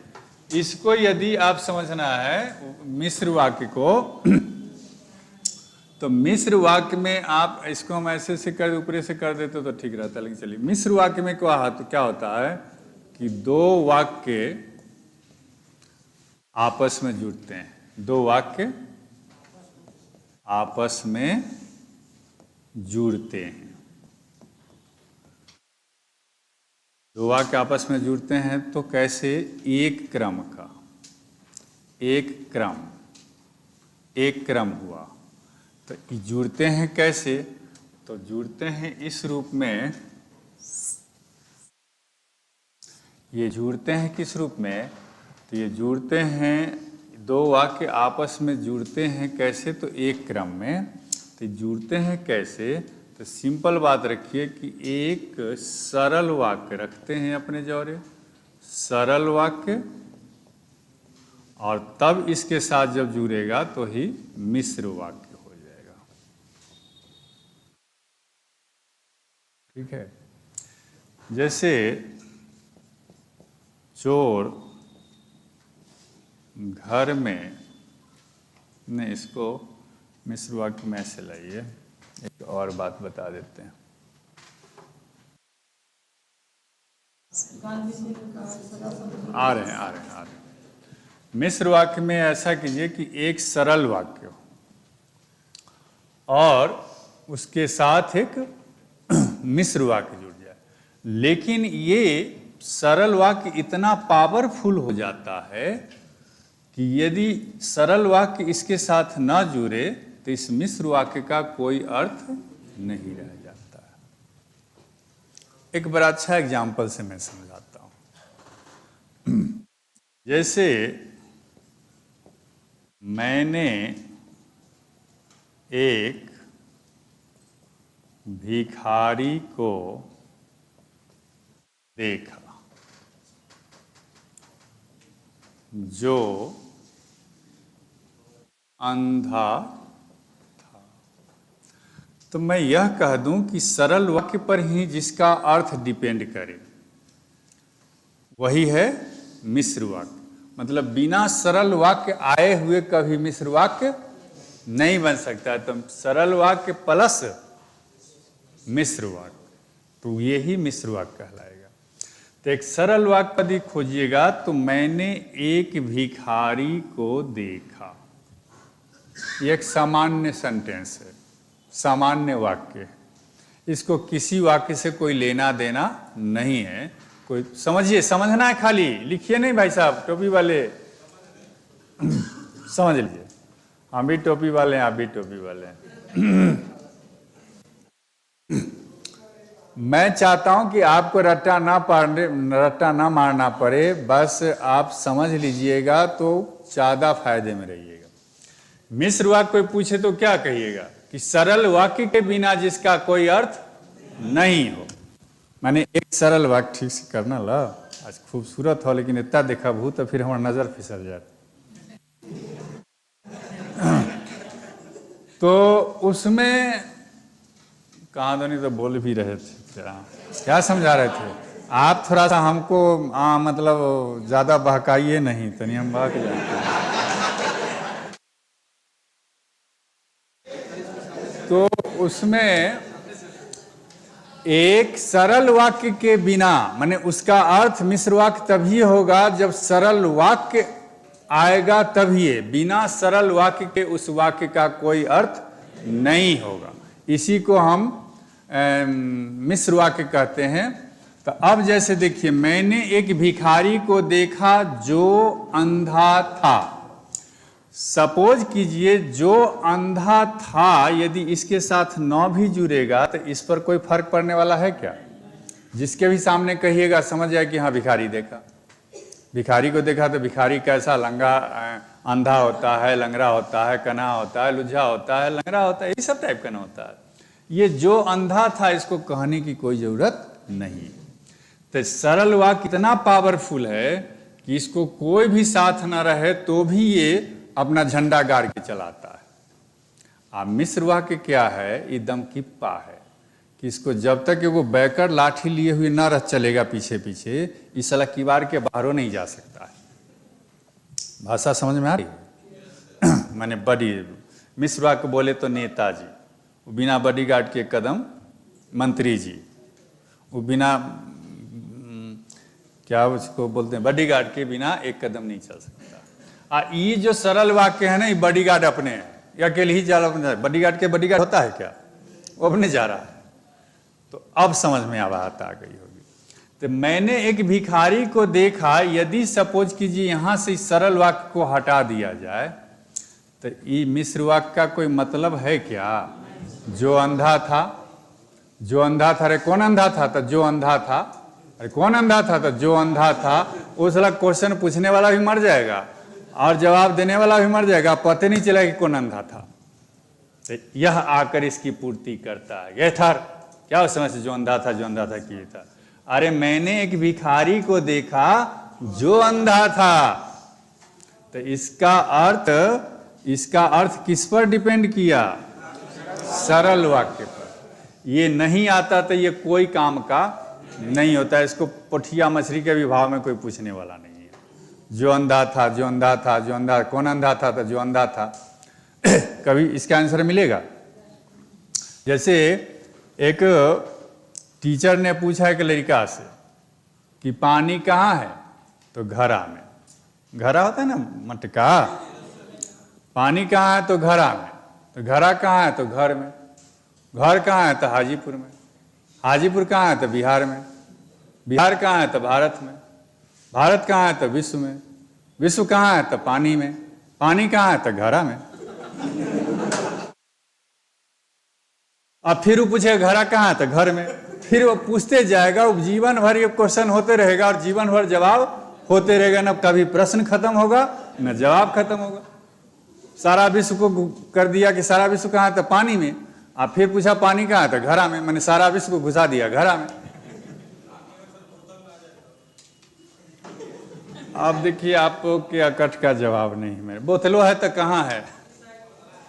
इसको यदि आप समझना है मिश्र वाक्य को, तो मिश्र वाक्य में आप इसको हम ऐसे से कर, ऊपरे से कर देते तो ठीक रहता, लेकिन चलिए मिश्र वाक्य में क्या होता है कि दो वाक्य आपस में जुड़ते हैं, दो वाक्य आपस में जुड़ते हैं, दो वाक्य आपस में जुड़ते हैं तो कैसे, एक क्रम का, एक क्रम हुआ, तो जुड़ते हैं कैसे, तो जुड़ते हैं इस रूप में, ये जुड़ते हैं किस रूप में, तो ये जुड़ते हैं, दो वाक्य आपस में जुड़ते हैं कैसे, तो एक क्रम में। तो जुड़ते हैं कैसे, तो सिंपल बात रखिए कि एक सरल वाक्य रखते हैं अपने जौरे, सरल वाक्य, और तब इसके साथ जब जुड़ेगा तो ही मिश्र वाक्य हो जाएगा। ठीक है। जैसे चोर घर में, नहीं इसको मिश्र वाक्य में ऐसे लाइए, एक और बात बता देते हैं। आ रहे हैं। मिश्र वाक्य में ऐसा कीजिए कि एक सरल वाक्य हो और उसके साथ एक मिश्र वाक्य जुड़ जाए, लेकिन ये सरल वाक्य इतना पावरफुल हो जाता है कि यदि सरल वाक्य इसके साथ ना जुड़े तो इस मिश्र वाक्य का कोई अर्थ नहीं रह जाता है। एक बड़ा अच्छा एग्जाम्पल से मैं समझाता हूं। जैसे मैंने एक भिखारी को देखा जो अंधा था। तो मैं यह कह दूं कि सरल वाक्य पर ही जिसका अर्थ डिपेंड करे वही है मिश्र वाक्य। मतलब बिना सरल वाक्य आए हुए कभी मिश्र वाक्य नहीं बन सकता। तो सरल वाक्य प्लस मिश्र वाक्य, तो यही मिश्र वाक्य कहलाएगा। तो एक सरल वाक्य यदि खोजिएगा तो मैंने एक भिखारी को देखा, ये एक सामान्य सेंटेंस है, सामान्य वाक्य है। इसको किसी वाक्य से कोई लेना देना नहीं है। कोई समझिए, समझना है, खाली लिखिए नहीं भाई साहब, टोपी वाले समझ लीजिए। हम भी टोपी वाले हैं, आप भी टोपी वाले हैं। मैं चाहता हूं कि आपको रट्टा ना मारना पड़े, बस आप समझ लीजिएगा तो ज़्यादा फायदे में रहिएगा। मिश्र वाक्य कोई पूछे तो क्या कहिएगा कि सरल वाक्य के बिना जिसका कोई अर्थ नहीं हो। माने एक सरल वाक्य ठीक से करना ला, आज खूबसूरत हो लेकिन इतना देखा भू तो फिर हमारा नजर फिसल जाता। तो उसमें कहाँ धोनी तो बोल भी रहे थे, क्या समझा रहे थे आप? थोड़ा सा हमको मतलब ज्यादा बहकाइए नहीं, तो नहीं हम बहक जाते। तो उसमें एक सरल वाक्य के बिना, माने उसका अर्थ मिश्र वाक्य तभी होगा जब सरल वाक्य आएगा, तभी है। बिना सरल वाक्य के उस वाक्य का कोई अर्थ नहीं होगा। इसी को हम मिश्र वाक्य कहते हैं। तो अब जैसे देखिए, मैंने एक भिखारी को देखा जो अंधा था। सपोज कीजिए जो अंधा था यदि इसके साथ न भी जुड़ेगा तो इस पर कोई फर्क पड़ने वाला है क्या? जिसके भी सामने कहिएगा समझ जाए कि हाँ भिखारी देखा। भिखारी को देखा तो भिखारी कैसा, लंगा अंधा होता है, लंगड़ा होता है, कना होता है, लुझा होता है, लंगड़ा होता है, ये सब टाइप का ना होता है। ये जो अंधा था इसको कहने की कोई जरूरत नहीं। तो सरल वाक्य इतना पावरफुल है कि इसको कोई भी साथ ना रहे तो भी ये अपना झंडा गाड़ के चलाता है। अब मिश्र वाक्य क्या है? एकदम किप्पा है कि इसको जब तक वो बैकर लाठी लिए हुए ना रह चलेगा पीछे पीछे, इस साला किवाड़ के बाहरों नहीं जा सकता है। भाषा समझ में आ रही है? मैंने बड़ी मिश्र वाक्य बोले तो नेताजी, वो बिना बॉडीगार्ड के कदम मंत्री जी, वो बिना क्या उसको बोलते हैं बॉडीगार्ड के बिना एक कदम नहीं चल सकता। ये जो सरल वाक्य है ना, ये बॉडीगार्ड अपने हैं, या अकेले ही जा रहा है। बॉडीगार्ड के बॉडीगार्ड होता है क्या? वो अपने जा रहा है। तो अब समझ में बात आ गई होगी। तो मैंने एक भिखारी को देखा, यदि सपोज कीजिए यहां से सरल वाक्य को हटा दिया जाए तो ये मिश्र वाक्य का कोई मतलब है क्या? जो अंधा था, जो अंधा था, अरे कौन अंधा था? तो जो अंधा था, अरे कौन अंधा था? तो जो अंधा था। उस अलग क्वेश्चन पूछने वाला भी मर जाएगा और जवाब देने वाला भी मर जाएगा, पता नहीं चलेगा कि कौन अंधा था। तो यह आकर इसकी पूर्ति करता है। यह था क्या उस समय से जो अंधा था, जो अंधा था किए था। अरे मैंने एक भिखारी को देखा जो अंधा था। तो इसका अर्थ किस पर डिपेंड किया? सरल वाक्य पर। ये नहीं आता तो ये कोई काम का नहीं होता है। इसको पोठिया मछली के भी भाव में कोई पूछने वाला नहीं है। जो अंधा था, जो अंधा था, जो अंधा, कौन अंधा था? तो जो अंधा था। कभी इसका आंसर मिलेगा? जैसे एक टीचर ने पूछा एक लड़का से कि पानी कहाँ है? तो घड़ा में। घड़ा होता है ना मटका। पानी कहाँ है? तो घड़ा में। तो घड़ा कहाँ है? तो घर में। घर कहाँ है? तो हाजीपुर में। हाजीपुर कहाँ है? तो बिहार में। बिहार कहाँ है? तो भारत में। भारत कहाँ है? तो विश्व में। विश्व कहाँ है? तो पानी में। पानी कहाँ है? तो घड़ा में। अब फिर वो पूछे घड़ा कहाँ है? तो घर में। फिर वो पूछते जाएगा, वो जीवन भर ये क्वेश्चन होते रहेगा और जीवन भर जवाब होते रहेगा। न कभी प्रश्न खत्म होगा न जवाब खत्म होगा। सारा विश्व को कर दिया कि सारा विश्व कहाँ है? तो पानी में। आप फिर पूछा पानी कहाँ है? तो घड़ा में। मैंने सारा विश्व को घुसा दिया घड़ा में। अब देखिए आपको क्या कट का जवाब नहीं मेरे। बोतलों है तो कहाँ है?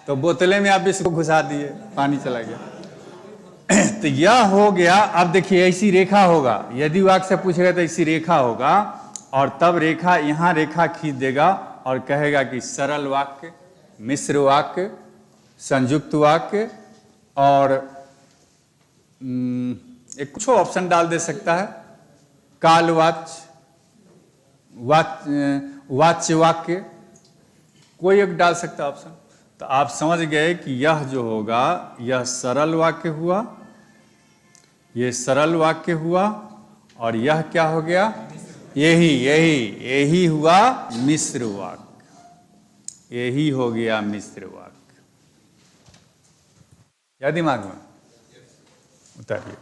तो बोतले में आप विश्व को घुसा दिए, पानी चला गया। तो यह हो गया। अब देखिए ऐसी रेखा होगा, यदि वाक्य से पूछेगा तो ऐसी रेखा होगा और तब रेखा यहां रेखा खींच देगा और कहेगा कि सरल वाक्य, मिश्र वाक्य, संयुक्त वाक्य और एक कुछ ऑप्शन डाल दे सकता है, कालवाच्य, वाच्य वाक्य, कोई एक डाल सकता है ऑप्शन। तो आप समझ गए कि यह जो होगा यह सरल वाक्य हुआ, ये सरल वाक्य हुआ और यह क्या हो गया? यही हुआ मिश्र वाक्य। यही हो गया मिश्र वाक्य। क्या दिमाग में? उतारिए।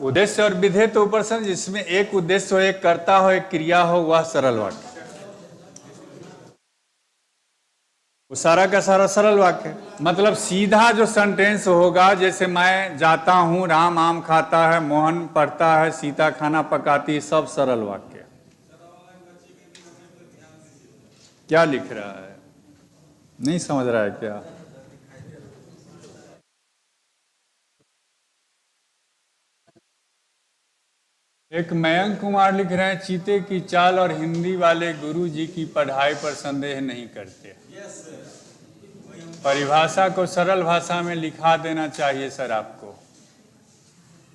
उद्देश्य और विधेय तो ऊपर से, जिसमें एक उद्देश्य हो, एक कर्ता हो, एक क्रिया हो, वह सरल वाक्य। वो सारा का सारा सरल वाक्य। मतलब सीधा जो सेंटेंस होगा, जैसे मैं जाता हूं, राम आम खाता है, मोहन पढ़ता है, सीता खाना पकाती है, सब सरल वाक्य। क्या लिख रहा है? नहीं समझ रहा है क्या? एक मयंक कुमार लिख रहे हैं, चीते की चाल और हिंदी वाले गुरु जी की पढ़ाई पर संदेह नहीं करते। परिभाषा को सरल भाषा में लिखा देना चाहिए सर आपको।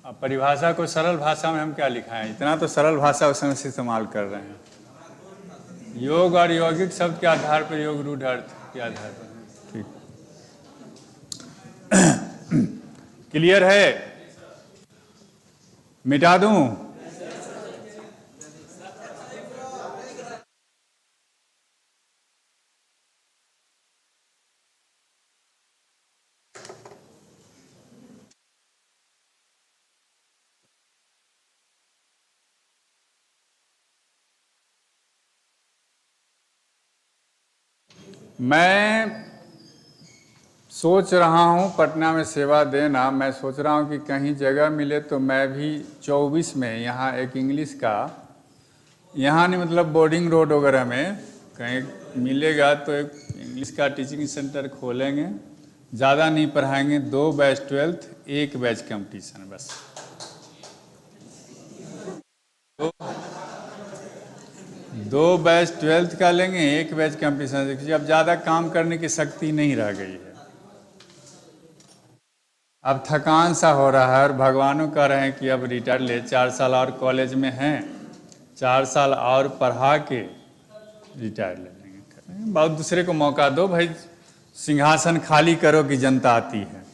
अब परिभाषा को सरल भाषा में हम क्या लिखाएं? इतना तो सरल भाषा उस समय से इस्तेमाल कर रहे हैं। योग और यौगिक शब्द के आधार पर, योग रूढ़ अर्थ के आधार पर। ठीक, क्लियर है? मिटा दूं? मैं सोच रहा हूं पटना में सेवा देना। मैं सोच रहा हूं कि कहीं जगह मिले तो मैं भी 24 में यहाँ एक इंग्लिश का, यहाँ नहीं मतलब बोर्डिंग रोड वगैरह में कहीं मिलेगा तो एक इंग्लिश का टीचिंग सेंटर खोलेंगे। ज़्यादा नहीं पढ़ाएंगे, 2 बैच 12th, 1 बैच कंपटीशन बस। दो बैच 12th का लेंगे, 1 बैच कंपटीशन। क्योंकि अब ज़्यादा काम करने की शक्ति नहीं रह गई है। अब थकान सा हो रहा है और भगवानों कह रहे हैं कि अब रिटायर ले, 4 साल और कॉलेज में हैं, 4 साल और पढ़ा के रिटायर ले लेंगे। बहुत दूसरे को मौका दो भाई, सिंहासन खाली करो कि जनता आती है।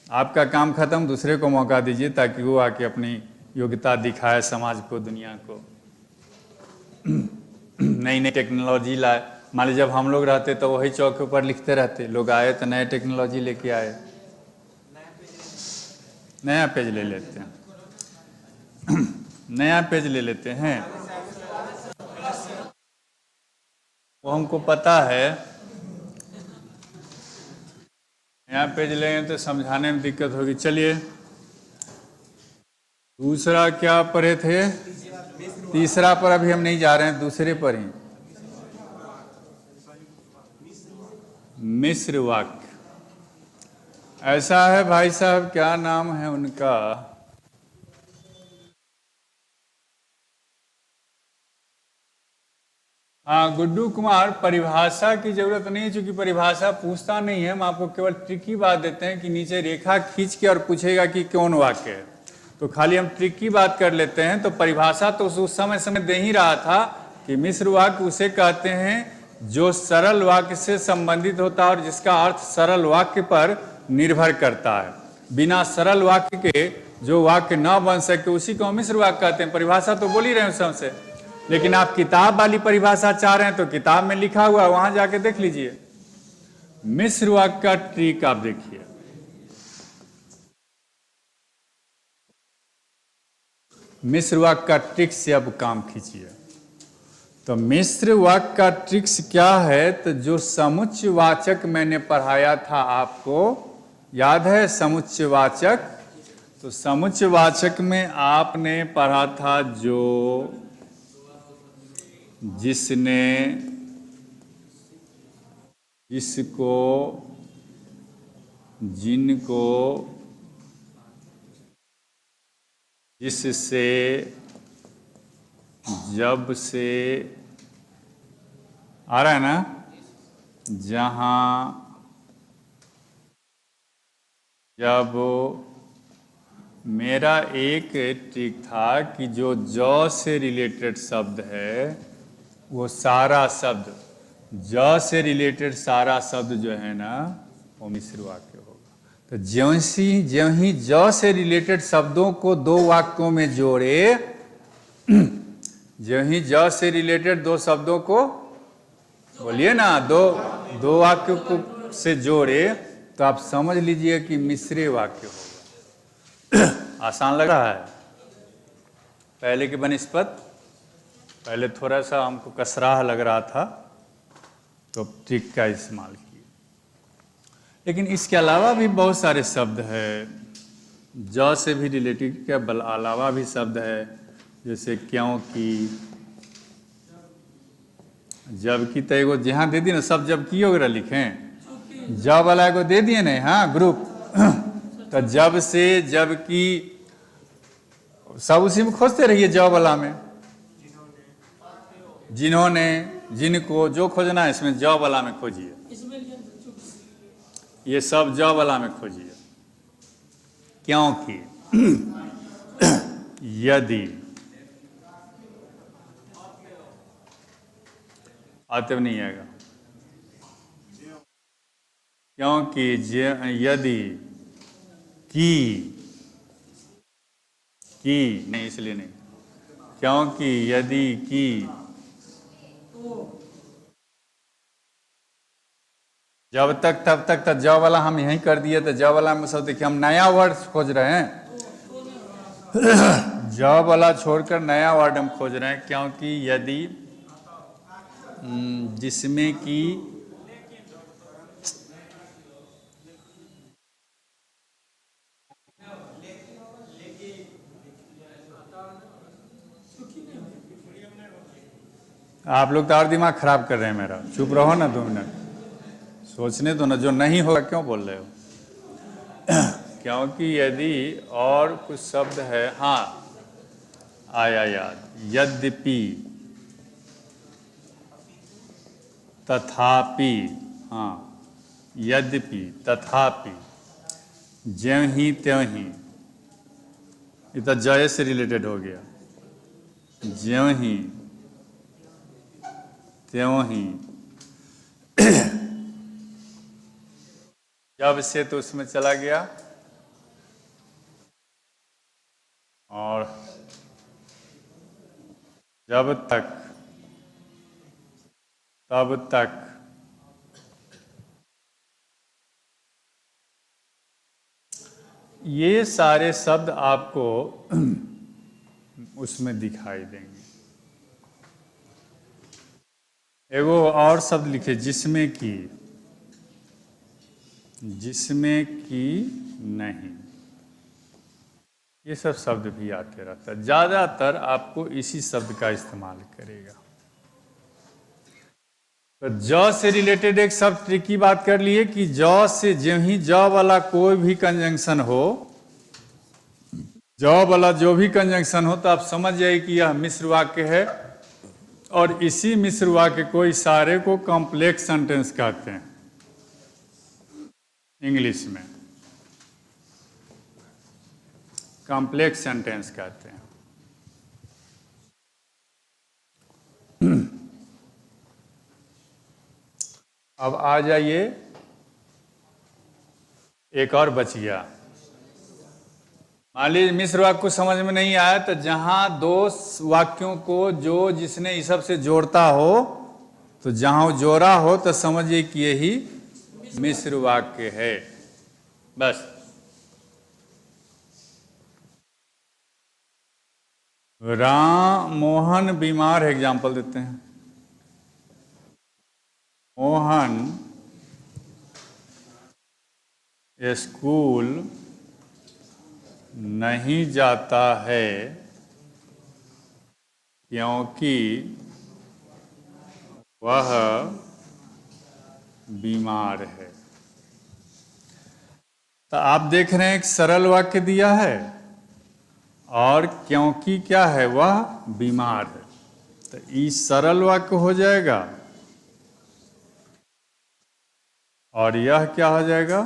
आपका काम खत्म, दूसरे को मौका दीजिए ताकि वो आके अपनी योग्यता दिखाए समाज को, दुनिया को। नई नई टेक्नोलॉजी लाए। मान लीजिए जब हम लोग रहते तो वही चौक के ऊपर लिखते रहते, लोग आए तो नए टेक्नोलॉजी लेके आए, नया पेज ले लेते हैं। नया पेज ले लेते हैं, वो हमको पता है। नया पेज लेंगे तो समझाने में दिक्कत होगी। चलिए दूसरा क्या पढ़े थे? तीसरा पर अभी हम नहीं जा रहे हैं, दूसरे पर ही। मिश्र वाक्य। ऐसा है भाई साहब, क्या नाम है उनका, हाँ गुड्डू कुमार। परिभाषा की जरूरत नहीं है, चूंकि परिभाषा पूछता नहीं है, हम आपको केवल ट्रिक की बात देते हैं कि नीचे रेखा खींच के और पूछेगा कि कौन वाक्य है, तो खाली हम ट्रिक की बात कर लेते हैं। तो परिभाषा तो उस समय दे ही रहा था कि मिश्र वाक्य उसे कहते हैं जो सरल वाक्य से संबंधित होता है और जिसका अर्थ सरल वाक्य पर निर्भर करता है। बिना सरल वाक्य के जो वाक्य न बन सके उसी को हम मिश्र वाक्य कहते हैं। परिभाषा तो बोल ही रहे हैं उस समय से, लेकिन आप किताब वाली परिभाषा चाह रहे हैं तो किताब में लिखा हुआ है, वहां जाके देख लीजिए। मिश्र वाक्य का ट्रिक आप देखिए। मिश्र वाक्य का ट्रिक से अब काम खींचिए। तो मिश्र वाक्य का ट्रिक्स क्या है, तो जो समुच्चयवाचक मैंने पढ़ाया था आपको, याद है समुच्चयवाचक? तो समुच्चयवाचक में आपने पढ़ा था जो, जिसने, जिसको, जिनको, जिससे, जब से, आ रहा है ना, जहां, जब। मेरा एक ट्रिक था कि जो ज से रिलेटेड शब्द है वो सारा शब्द, ज से रिलेटेड सारा शब्द जो है ना वो मिश्र वाक्य होगा। तो ज्यों ही ज से रिलेटेड शब्दों को दो वाक्यों में जोड़े, ज्यों ही ज से रिलेटेड दो शब्दों को, बोलिए ना, दो वाक्यों को से जोड़े, तो आप समझ लीजिए कि मिश्र वाक्य होगा। आसान लग रहा है पहले की बनिस्पत? पहले थोड़ा सा हमको कसराह लग रहा था, तो ट्रिक का इस्तेमाल किया। लेकिन इसके अलावा भी बहुत सारे शब्द है, ज से भी रिलेटेड के अलावा भी शब्द है, जैसे क्योंकि, जबकि। तो एगो जहाँ दे दिए ना, सब जबकि वगैरह लिखें, जब वाला एगो दे दिए ना, हाँ ग्रुप। तो जब से, जबकि, सब उसी में खोजते रहिए, जब वाला में। जिन्होंने, जिनको, जो खोजना है इसमें जब वाला में खोजिए, ये सब जब वाला में खोजिए। क्योंकि, यदि, आते नहीं आएगा, क्योंकि, यदि, की नहीं, इसलिए नहीं, क्योंकि, यदि, की, जब तक तब तक, तो जब वाला हम यहीं कर दिए, तो जब वाला में सब देखिए हम नया वर्ड खोज रहे हैं। जब वाला छोड़कर नया वर्ड हम खोज रहे हैं। क्योंकि, यदि, जिसमें कि, आप लोग तो और दिमाग खराब कर रहे हैं मेरा। चुप रहो ना 2 मिनट, सोचने दो ना, जो नहीं होगा क्यों बोल रहे हो। क्योंकि, यदि, और कुछ शब्द है, हाँ आया याद, यद्यपि, तथापि, हाँ यद्यपि, तथापि, ज्यों ही त्यों ही, ये तो जय से रिलेटेड हो गया। ज्यों ही त्यों ही, जब से तो उसमें चला गया, और जब तक, तब तक, ये सारे शब्द आपको उसमें दिखाई देंगे। एगो और शब्द लिखे, जिसमें कि, जिसमें कि नहीं, ये सब शब्द भी आते रहता है। ज़्यादातर आपको इसी शब्द का इस्तेमाल करेगा। तो ज से रिलेटेड एक सब ट्रिकी बात कर लिए कि ज से जो ही ज वाला कोई भी कंजंक्शन हो, ज वाला जो भी कंजंक्शन हो, तो आप समझ जाइए कि यह मिश्र वाक्य है। और इसी मिश्र वाक्य को इशारे को कॉम्प्लेक्स सेंटेंस कहते हैं इंग्लिश में, कॉम्प्लेक्स सेंटेंस कहते हैं। अब आ जाइए, एक और बच गया। मान लीजिए मिश्र वाक्य को समझ में नहीं आया, तो जहां दो वाक्यों को जो जिसने इस सब से जोड़ता हो, तो जहां वो जोड़ा हो तो समझिए कि यही मिश्र वाक्य है। बस राम मोहन बीमार है, एग्जाम्पल देते हैं। मोहन स्कूल नहीं जाता है क्योंकि वह बीमार है। तो आप देख रहे हैं एक सरल वाक्य दिया है और क्योंकि क्या है, वह बीमार है, तो ये सरल वाक्य हो जाएगा और यह क्या हो जाएगा,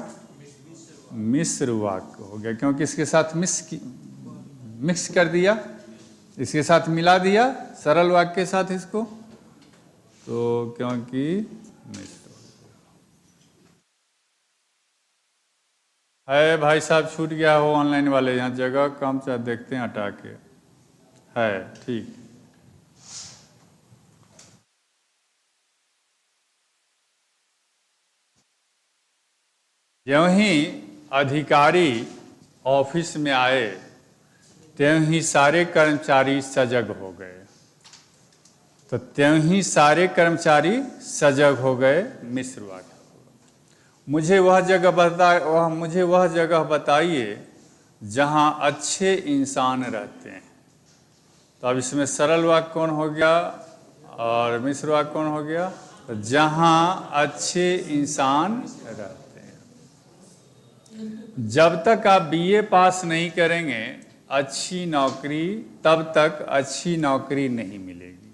मिश्र वाक्य हो गया, क्योंकि इसके साथ मिक्स कर दिया, इसके साथ मिला दिया सरल वाक्य के साथ इसको, तो क्योंकि मिश्र है। भाई साहब छूट गया हो ऑनलाइन वाले, यहाँ जगह कम, चाहे देखते हैं हटा के है, ठीक। ज्यों ही अधिकारी ऑफिस में आए त्यों ही सारे कर्मचारी सजग हो गए, तो त्यों ही सारे कर्मचारी सजग हो गए मिश्र वाक्य। मुझे वह जगह बताइए जहां अच्छे इंसान रहते हैं। तो अब इसमें सरल वाक्य कौन हो गया और मिश्र वाक्य कौन हो गया, तो जहां अच्छे इंसान रहते हैं। जब तक आप बीए पास नहीं करेंगे अच्छी नौकरी, तब तक अच्छी नौकरी नहीं मिलेगी।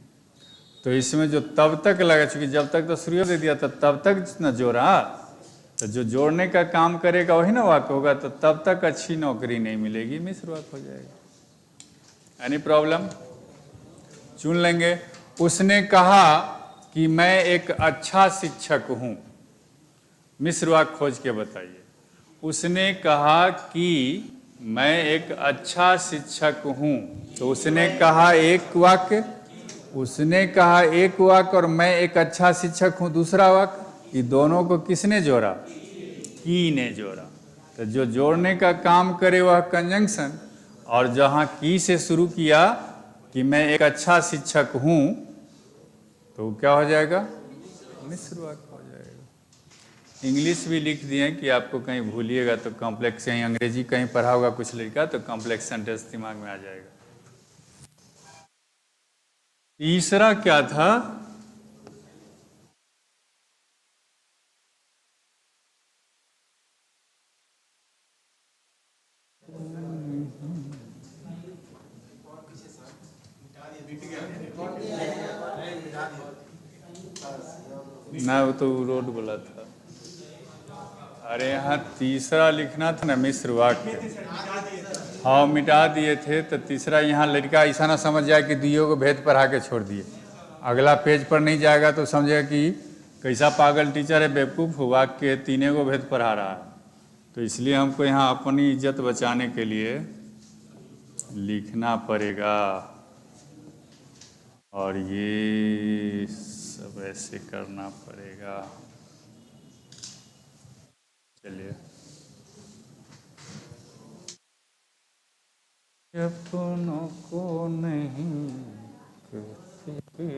तो इसमें जो तब तक लगा, चूंकि जब तक तो शुरू दे दिया था, तब तक न जोड़ा, तो जो जोड़ने का काम करेगा वही ना वाक्य होगा, तो तब तक अच्छी नौकरी नहीं मिलेगी, मिश्र वाक्य हो जाएगा। एनी प्रॉब्लम, चुन लेंगे। उसने कहा कि मैं एक अच्छा शिक्षक हूं, मिश्र वाक्य खोज के बताइए। उसने कहा कि मैं एक अच्छा शिक्षक हूं, तो उसने कहा एक वाक्य, उसने कहा एक वाक्य और मैं एक अच्छा शिक्षक हूं दूसरा वाक्य, ये दोनों को किसने जोड़ा, की ने जोड़ा। तो जो जोड़ने का काम करे वह कंजंक्शन, और जहां की से शुरू किया कि मैं एक अच्छा शिक्षक हूं, तो क्या हो जाएगा, मिश्र वाक्य हो जाएगा। इंग्लिश भी लिख दिए कि आपको कहीं भूलिएगा तो कॉम्प्लेक्स, कहीं अंग्रेजी कहीं पढ़ा होगा कुछ लड़का तो कॉम्प्लेक्स सेंटेंस दिमाग में आ जाएगा। तीसरा क्या था, ना वो तो रोड बोला था। अरे यहाँ तीसरा लिखना था ना मिश्र वाक्य, हाँ मिटा दिए थे। तो तीसरा यहाँ लड़का ऐसा ना समझ जाए कि दियो को भेद पढ़ा के छोड़ दिए, अगला पेज पर नहीं जाएगा तो समझेगा कि कैसा पागल टीचर है, बेवकूफ़ हुआ कि तीनों को भेद पढ़ा रहा है। तो इसलिए हमको यहाँ अपनी इज्जत बचाने के लिए लिखना पड़ेगा, और ये सब ऐसे करना पड़ेगा। चलिए, अपनों को नहीं कहते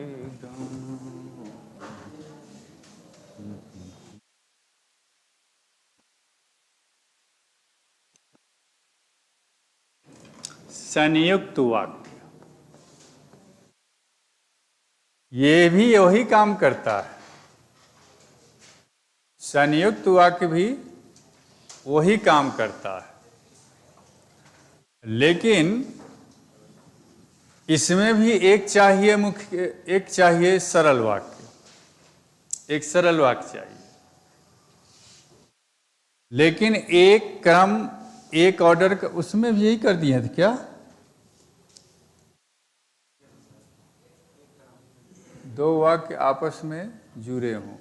संयुक्त वाक्य, ये भी वही काम करता है। संयुक्त वाक्य भी वही काम करता है, लेकिन इसमें भी एक चाहिए मुख्य, एक चाहिए सरल वाक्य, एक सरल वाक्य चाहिए। लेकिन एक क्रम, एक ऑर्डर का, उसमें भी यही कर दिए थे क्या? दो वाक्य आपस में जुड़े हों,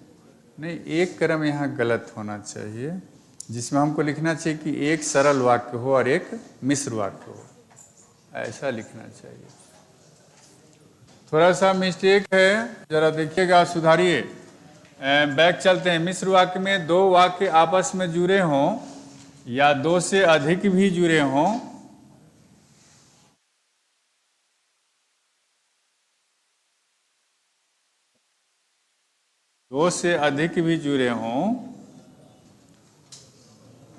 नहीं, एक क्रम यहाँ गलत होना चाहिए, जिसमें हमको लिखना चाहिए कि एक सरल वाक्य हो और एक मिश्र वाक्य हो, ऐसा लिखना चाहिए। थोड़ा सा मिस्टेक है, जरा देखिएगा, सुधारिए। बैक चलते हैं। मिश्र वाक्य में दो वाक्य आपस में जुड़े हों या दो से अधिक भी जुड़े हों, दो से अधिक भी जुड़े हों,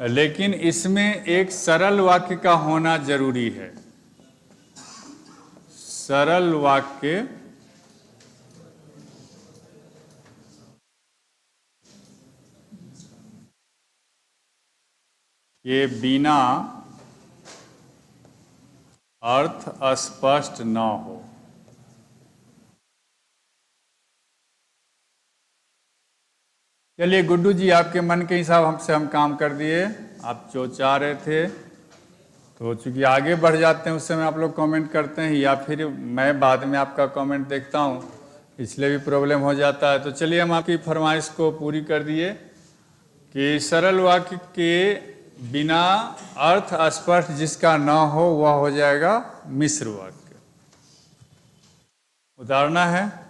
लेकिन इसमें एक सरल वाक्य का होना जरूरी है। सरल वाक्य के बिना अर्थ स्पष्ट न हो। चलिए गुड्डू जी, आपके मन के हिसाब हमसे हम काम कर दिए, आप जो चाह रहे थे, तो चूंकि आगे बढ़ जाते हैं उस समय आप लोग कमेंट करते हैं, या फिर मैं बाद में आपका कमेंट देखता हूँ, इसलिए भी प्रॉब्लम हो जाता है। तो चलिए हम आपकी फरमाइश को पूरी कर दिए कि सरल वाक्य के बिना अर्थ स्पष्ट जिसका न हो वह हो जाएगा मिश्र वाक्य। उदाहरण है,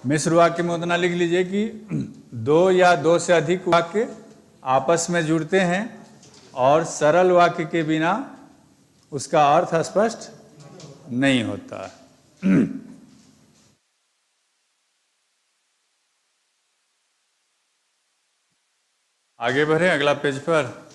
मिश्र वाक्य में उतना लिख लीजिए कि दो या दो से अधिक वाक्य आपस में जुड़ते हैं और सरल वाक्य के बिना उसका अर्थ स्पष्ट नहीं होता है। आगे बढ़े अगला पेज पर।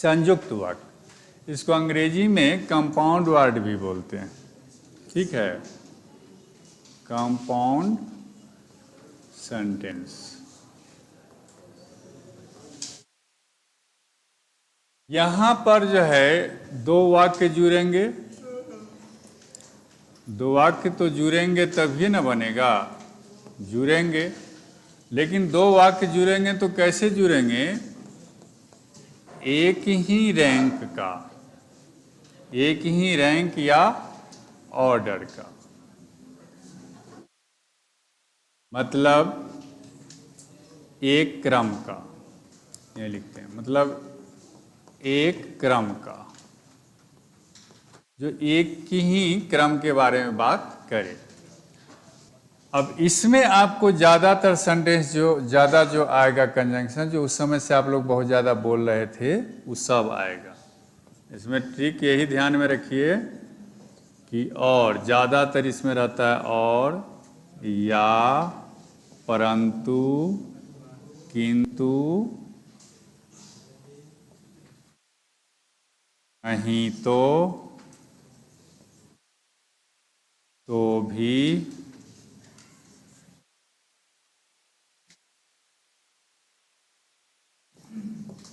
संयुक्त वाक्य, इसको अंग्रेजी में कंपाउंड वर्ड भी बोलते हैं, ठीक है, कंपाउंड सेंटेंस। यहां पर जो है दो वाक्य जुड़ेंगे, दो वाक्य तो जुड़ेंगे तभी ना बनेगा, जुड़ेंगे, लेकिन दो वाक्य जुड़ेंगे तो कैसे जुड़ेंगे? एक ही रैंक का, एक ही रैंक या ऑर्डर का, मतलब एक क्रम का, ये लिखते हैं, मतलब एक क्रम का, जो एक ही क्रम के बारे में बात करे। अब इसमें आपको ज़्यादातर सेंटेंस जो ज़्यादा जो आएगा, कंजंक्शन जो उस समय से आप लोग बहुत ज़्यादा बोल रहे थे, वो सब आएगा। इसमें ट्रिक यही ध्यान में रखिए कि और ज़्यादातर इसमें रहता है और, या, परंतु, किंतु, नहीं तो भी,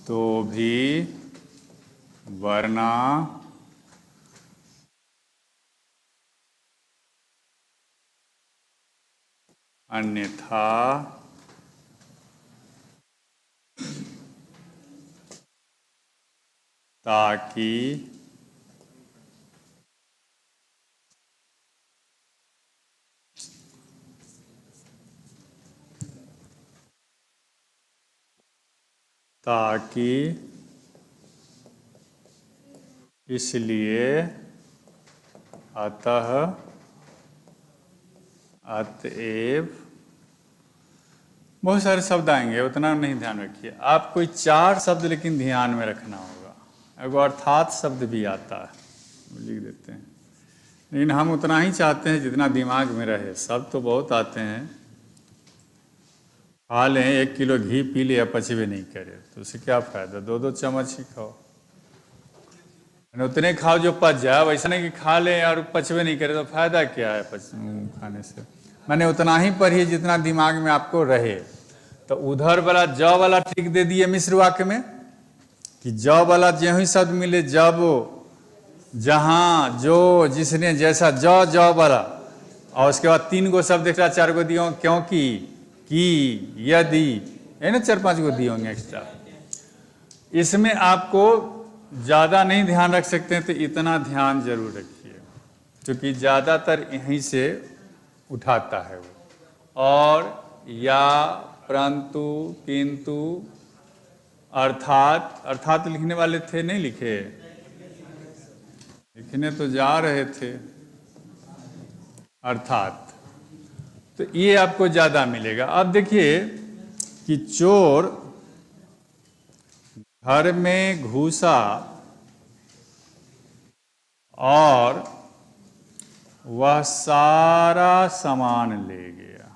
तो भी, वरना, अन्यथा, ताकि, ताकि, इसलिए, अतः, अतएव, बहुत सारे शब्द आएंगे, उतना नहीं ध्यान रखिए। आप कोई चार शब्द लेकिन ध्यान में रखना होगा। एगो अर्थात शब्द भी आता है, लिख देते हैं, लेकिन हम उतना ही चाहते हैं जितना दिमाग में रहे। शब्द तो बहुत आते हैं, खा लें 1 किलो घी पी लिया पचवे नहीं करे तो उससे क्या फायदा, 2-2 चम्मच ही खाओ, उतने खाओ जो पच जाए, वैसा नहीं कि खा ले और पचवे नहीं करे तो फायदा क्या है खाने से। मैंने उतना ही पढ़िए जितना दिमाग में आपको रहे। तो उधर वाला ज वाला ट्रिक दे दिए मिश्र वाक्य में कि ज वाला जो ही शब्द मिले, जब, जहां, जो, जिसने, जैसा, ज वाला, और उसके बाद 3 गो शब्द एक्स्ट्रा, 4 गो दिए होंगे, क्योंकि, कि, यदि, है ना, 4-5 गो दिए होंगे एक्स्ट्रा। इसमें आपको ज़्यादा नहीं ध्यान रख सकते हैं तो इतना ध्यान जरूर रखिए, क्योंकि ज़्यादातर यहीं से उठाता है वो। और या, परंतु, किंतु, अर्थात लिखने वाले थे, नहीं लिखे, लिखने तो जा रहे थे अर्थात, तो ये आपको ज़्यादा मिलेगा। अब देखिए कि चोर घर में घुसा और वह सारा सामान ले गया,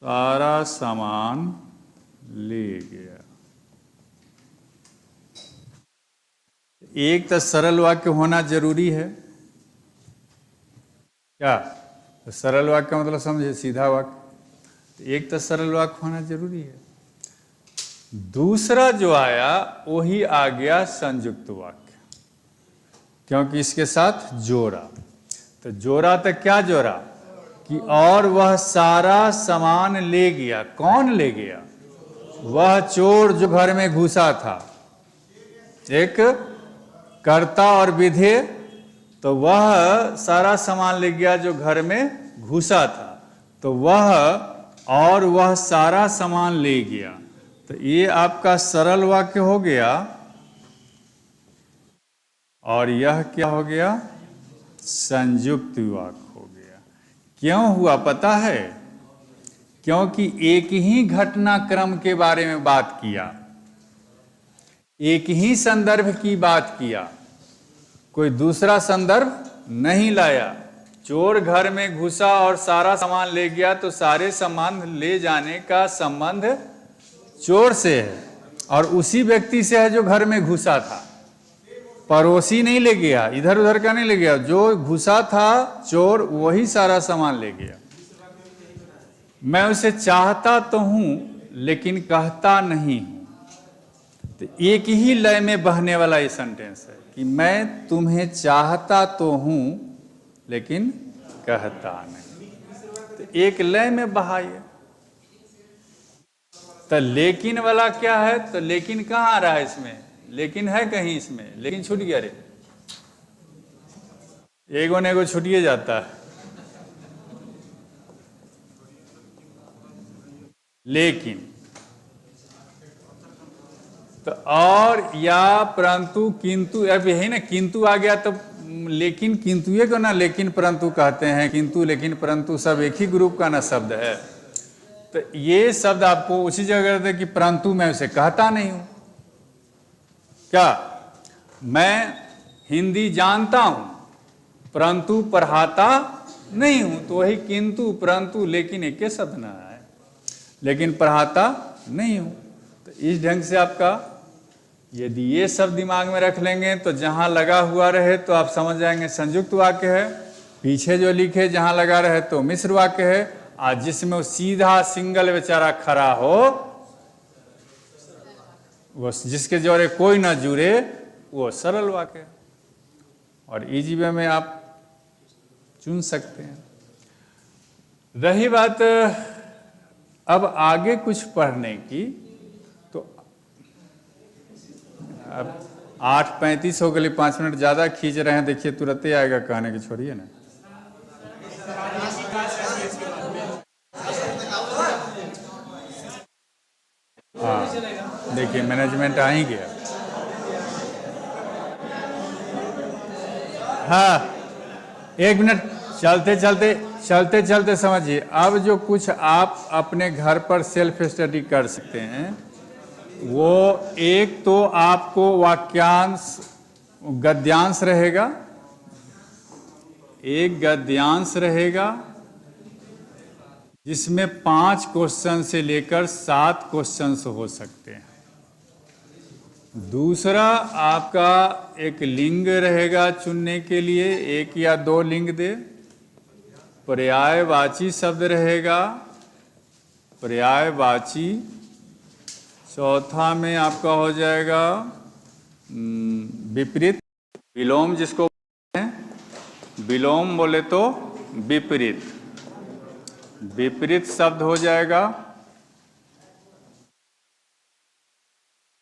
सारा सामान ले गया। एक तो सरल वाक्य होना जरूरी है, क्या? तो सरल वाक्य का मतलब समझे, सीधा वाक्य। एक तो सरल वाक्य होना जरूरी है। दूसरा जो आया वही आ गया संयुक्त वाक्य, क्योंकि इसके साथ जोड़ा। तो जोड़ा तो क्या जोड़ा कि और वह सारा सामान ले गया। कौन ले गया? वह चोर जो घर में घुसा था। एक कर्ता और विधेय, तो वह सारा सामान ले गया जो घर में घुसा था, तो वह और वह सारा सामान ले गया। तो ये आपका सरल वाक्य हो गया, और यह क्या हो गया? संयुक्त वाक्य हो गया। क्यों हुआ पता है? क्योंकि एक ही घटनाक्रम के बारे में बात किया, एक ही संदर्भ की बात किया, कोई दूसरा संदर्भ नहीं लाया। चोर घर में घुसा और सारा सामान ले गया, तो सारे सामान ले जाने का संबंध चोर से है और उसी व्यक्ति से है जो घर में घुसा था। पड़ोसी नहीं ले गया, इधर उधर का नहीं ले गया, जो घुसा था चोर वही सारा सामान ले गया। मैं उसे चाहता तो हूं लेकिन कहता नहीं हूं। तो एक ही लय में बहने वाला ये सेंटेंस है कि मैं तुम्हें चाहता तो हूं लेकिन कहता नहीं। तो एक लय में बहाइए। तो लेकिन वाला क्या है? तो लेकिन कहाँ आ रहा है इसमें? लेकिन है कहीं इसमें? लेकिन छूट गया रे, एगो ने एगो छूटिए जाता है। लेकिन तो और या परंतु किंतु, अब यही ना किंतु आ गया तो लेकिन किंतु ये को ना लेकिन परंतु कहते हैं। किंतु लेकिन परंतु सब एक ही ग्रुप का ना शब्द है। तो ये शब्द आपको उसी जगह दे कि परंतु मैं उसे कहता नहीं हूं। क्या? मैं हिंदी जानता हूं परंतु पढ़ाता नहीं हूं। तो वही किंतु परंतु लेकिन एक के शब्द ना है, लेकिन पढ़ाता नहीं हूं। तो इस ढंग से आपका यदि ये सब दिमाग में रख लेंगे तो जहां लगा हुआ रहे तो आप समझ जाएंगे संयुक्त वाक्य है, पीछे जो लिखे जहां लगा रहे तो मिश्र वाक्य है, आज जिसमें वो सीधा सिंगल बेचारा खड़ा हो, वो जिसके जोड़े कोई ना जुड़े, वो सरल वाक्य है। और इजी वे में आप चुन सकते हैं। रही बात अब आगे कुछ पढ़ने की, तो अब 8:35 हो गए, 5 मिनट ज़्यादा खींच रहे हैं। देखिए तुरंत ही आएगा कहने की, छोड़िए ना। हाँ देखिए मैनेजमेंट आ ही गया। हाँ 1 मिनट, चलते चलते समझिए। अब जो कुछ आप अपने घर पर सेल्फ स्टडी कर सकते हैं, वो एक तो आपको वाक्यांश गद्यांश रहेगा, एक गद्यांश रहेगा, जिसमें 5 क्वेश्चन से लेकर 7 क्वेश्चन हो सकते हैं। दूसरा, आपका एक लिंग रहेगा चुनने के लिए, 1 या 2 लिंग दे। पर्यायवाची शब्द रहेगा, पर्यायवाची। चौथा में आपका हो जाएगा विपरीत, विलोम जिसको बोलते हैं, विलोम बोले तो विपरीत, विपरीत शब्द हो जाएगा।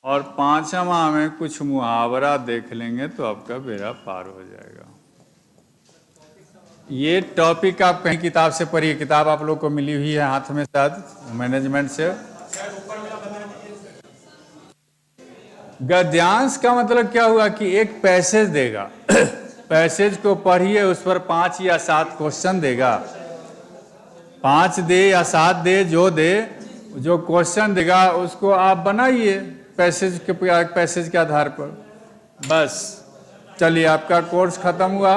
और 5वां में कुछ मुहावरा देख लेंगे तो आपका बेड़ा पार हो जाएगा। ये टॉपिक आप कहीं किताब से पढ़िए, किताब आप लोग को मिली हुई है हाथ में शायद मैनेजमेंट से। गद्यांश का मतलब क्या हुआ कि एक पैसेज देगा पैसेज को पढ़िए, उस पर 5 या 7 क्वेश्चन देगा। 5 दे या 7 दे, जो दे, जो क्वेश्चन देगा उसको आप बनाइए पैसेज के आधार पर। बस चलिए, आपका कोर्स खत्म हुआ,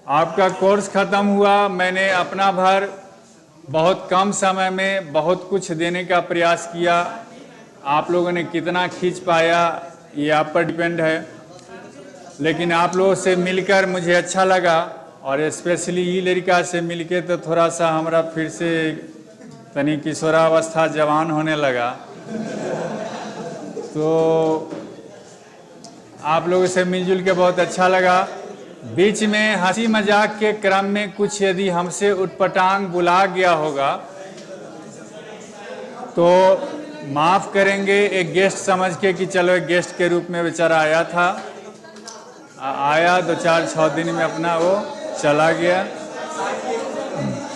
आपका कोर्स खत्म हुआ। मैंने अपना भर बहुत कम समय में बहुत कुछ देने का प्रयास किया। आप लोगों ने कितना खींच पाया ये आप पर डिपेंड है, लेकिन आप लोगों से मिलकर मुझे अच्छा लगा, और स्पेशली ये लड़का से मिलके तो थोड़ा सा हमारा फिर से तनी किशोरावस्था जवान होने लगा। तो आप लोगों से मिलजुल के बहुत अच्छा लगा। बीच में हंसी मजाक के क्रम में कुछ यदि हमसे उटपटांग बुला गया होगा तो माफ़ करेंगे, एक गेस्ट समझ के कि चलो एक गेस्ट के रूप में बेचारा आया था, आया 2-4-6 दिन में अपना वो चला गया।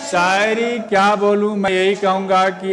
शायरी क्या बोलूं, मैं यही कहूँगा कि